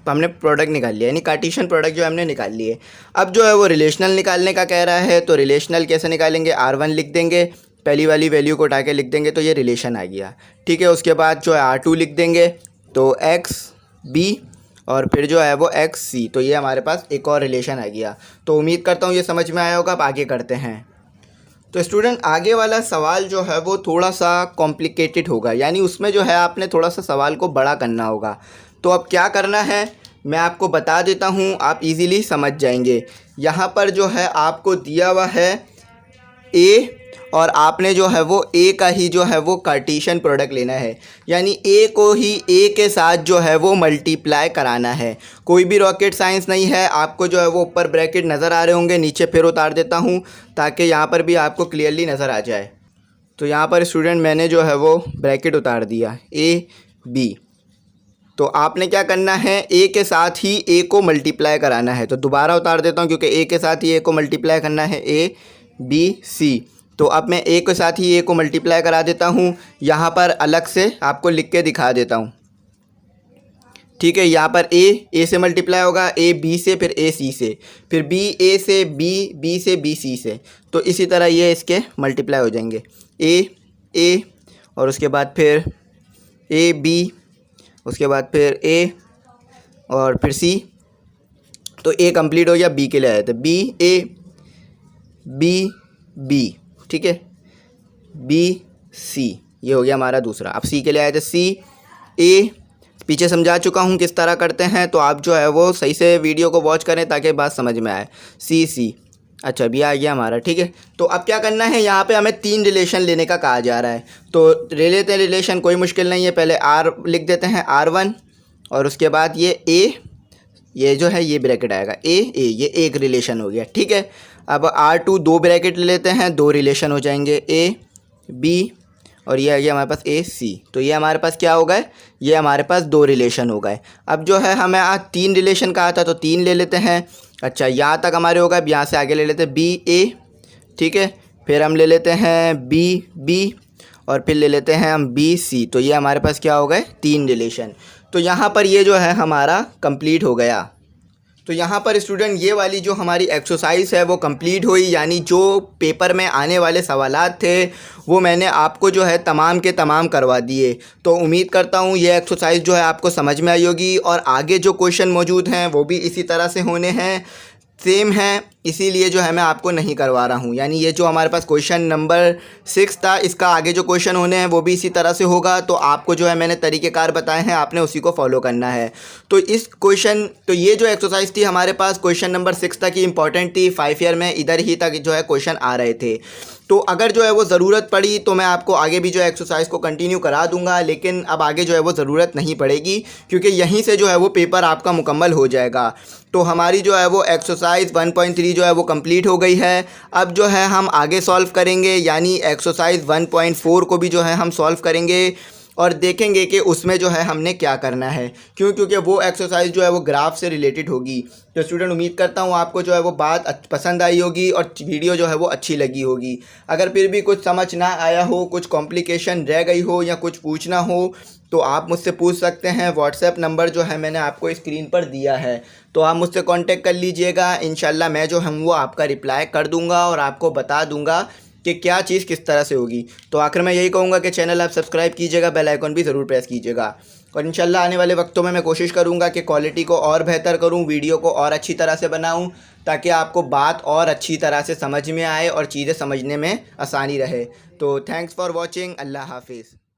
हमने प्रोडक्ट निकाल लिया, यानी कार्टेशियन प्रोडक्ट जो हमने निकाल लिए। अब जो है वो रिलेशनल निकालने का कह रहा है। तो रिलेशनल कैसे निकालेंगे, R1 लिख देंगे, पहली वाली वैल्यू को उठा के लिख देंगे, तो ये रिलेशन आ गया, ठीक है। उसके बाद जो है R2 लिख देंगे, तो एक्स बी और फिर जो है वो एक्स सी। तो ये हमारे पास एक और रिलेशन आ गया। तो उम्मीद करता हूँ ये समझ में आया होगा। अब आगे करते हैं। तो स्टूडेंट आगे वाला सवाल जो है वो थोड़ा सा कॉम्प्लिकेटेड होगा, यानी उसमें जो है आपने थोड़ा सा सवाल को बड़ा करना होगा। तो अब क्या करना है मैं आपको बता देता हूँ, आप इजीली समझ जाएंगे। यहाँ पर जो है आपको दिया हुआ है ए, और आपने जो है वो ए का ही जो है वो कार्टेशियन प्रोडक्ट लेना है, यानी ए को ही ए के साथ जो है वो मल्टीप्लाई कराना है। कोई भी रॉकेट साइंस नहीं है। आपको जो है वो ऊपर ब्रैकेट नज़र आ रहे होंगे, नीचे फिर उतार देता हूँ ताकि यहाँ पर भी आपको क्लियरली नज़र आ जाए। तो यहाँ पर स्टूडेंट मैंने जो है वो ब्रैकेट उतार दिया ए बी। तो आपने क्या करना है, ए के साथ ही ए को मल्टीप्लाई कराना है। तो दोबारा उतार देता हूँ क्योंकि ए के साथ ही ए को मल्टीप्लाई करना है, ए बी सी। तो अब मैं ए के साथ ही ए को मल्टीप्लाई करा देता हूँ। यहाँ पर अलग से आपको लिख के दिखा देता हूँ, ठीक है। यहाँ पर ए से मल्टीप्लाई होगा, ए बी से, फिर ए सी से, फिर बी ए से, बी से, बी सी से। तो इसी तरह ये इसके मल्टीप्लाई हो जाएंगे, ए और उसके बाद फिर ए बी, उसके बाद फिर ए और फिर सी। तो ए कंप्लीट हो गया, बी के लिए आया था बी ए बी बी, ठीक है, बी सी, ये हो गया हमारा दूसरा। अब सी के लिए आया था सी ए, पीछे समझा चुका हूँ किस तरह करते हैं। तो आप जो है वो सही से वीडियो को वॉच करें ताकि बात समझ में आए। सी अच्छा भी आ गया हमारा, ठीक है। तो अब क्या करना है, यहाँ पे हमें तीन रिलेशन लेने का कहा जा रहा है। तो ले लेते हैं रिलेशन, कोई मुश्किल नहीं है। पहले आर लिख देते हैं R1 और उसके बाद ये ए, ये जो है ये ब्रैकेट आएगा ए, ये एक रिलेशन हो गया, ठीक है। अब R2 दो ब्रैकेट ले लेते हैं, दो रिलेशन हो जाएंगे, ए बी और ये आ गया हमारे पास ए सी। तो ये हमारे पास क्या हो गए, ये हमारे पास दो रिलेशन हो गए। अब जो है हमें आज तीन रिलेशन कहा था तो तीन ले लेते हैं। अच्छा यहाँ तक हमारे हो गए। अब यहाँ से आगे ले लेते हैं बी ए, ठीक है, फिर हम ले लेते हैं बी और फिर ले लेते हैं हम बी सी। तो ये हमारे पास क्या हो गए, तीन रिलेशन। तो यहाँ पर ये जो है हमारा कंप्लीट हो गया। तो यहाँ पर स्टूडेंट ये वाली जो हमारी एक्सरसाइज है वो कंप्लीट हुई, यानी जो पेपर में आने वाले सवालात थे वो मैंने आपको जो है तमाम के तमाम करवा दिए। तो उम्मीद करता हूँ ये एक्सरसाइज जो है आपको समझ में आई होगी, और आगे जो क्वेश्चन मौजूद हैं वो भी इसी तरह से होने हैं, सेम है, इसीलिए जो है मैं आपको नहीं करवा रहा हूँ। यानी ये जो हमारे पास क्वेश्चन नंबर 6 था, इसका आगे जो क्वेश्चन होने हैं वो भी इसी तरह से होगा। तो आपको जो है मैंने तरीक़ेकार बताए हैं, आपने उसी को फॉलो करना है। तो इस क्वेश्चन, तो ये जो एक्सरसाइज थी हमारे पास क्वेश्चन नंबर 6 तक ही इंपॉर्टेंट थी। 5 ईयर में इधर ही तक जो है क्वेश्चन आ रहे थे। तो अगर जो है वो ज़रूरत पड़ी तो मैं आपको आगे भी जो है एक्सरसाइज को कंटिन्यू करा दूंगा, लेकिन अब आगे जो है वो ज़रूरत नहीं पड़ेगी क्योंकि यहीं से जो है वो पेपर आपका मुकम्मल हो जाएगा। तो हमारी जो है वो एक्सरसाइज 1.3 जो है वो कंप्लीट हो गई है। अब जो है हम आगे सॉल्व करेंगे, यानी एक्सरसाइज 1.4 को भी जो है हम सॉल्व करेंगे। और देखेंगे कि उसमें जो है हमने क्या करना है, क्योंकि वो एक्सरसाइज जो है वो ग्राफ से रिलेटेड होगी। तो स्टूडेंट उम्मीद करता हूँ आपको जो है वो बात पसंद आई होगी और वीडियो जो है वो अच्छी लगी होगी। अगर फिर भी कुछ समझ ना आया हो, कुछ कॉम्प्लिकेशन रह गई हो या कुछ पूछना हो तो आप मुझसे पूछ सकते हैं। व्हाट्सएप नंबर जो है मैंने आपको स्क्रीन पर दिया है, तो आप मुझसे कांटेक्ट कर लीजिएगा। इंशाल्लाह मैं जो हूँ वो आपका रिप्लाई कर दूँगा और आपको बता दूँगा कि क्या चीज़ किस तरह से होगी। तो आखिर में यही कहूँगा कि चैनल आप सब्सक्राइब कीजिएगा, बेल आइकन भी ज़रूर प्रेस कीजिएगा। और इंशाल्लाह आने वाले वक्तों में मैं कोशिश करूँगा कि क्वालिटी को और बेहतर करूँ, वीडियो को और अच्छी तरह से बनाऊँ, ताकि आपको बात और अच्छी तरह से समझ में आए और चीज़ें समझने में आसानी रहे। तो थैंक्स फॉर वॉचिंग। अल्लाह हाफिज़।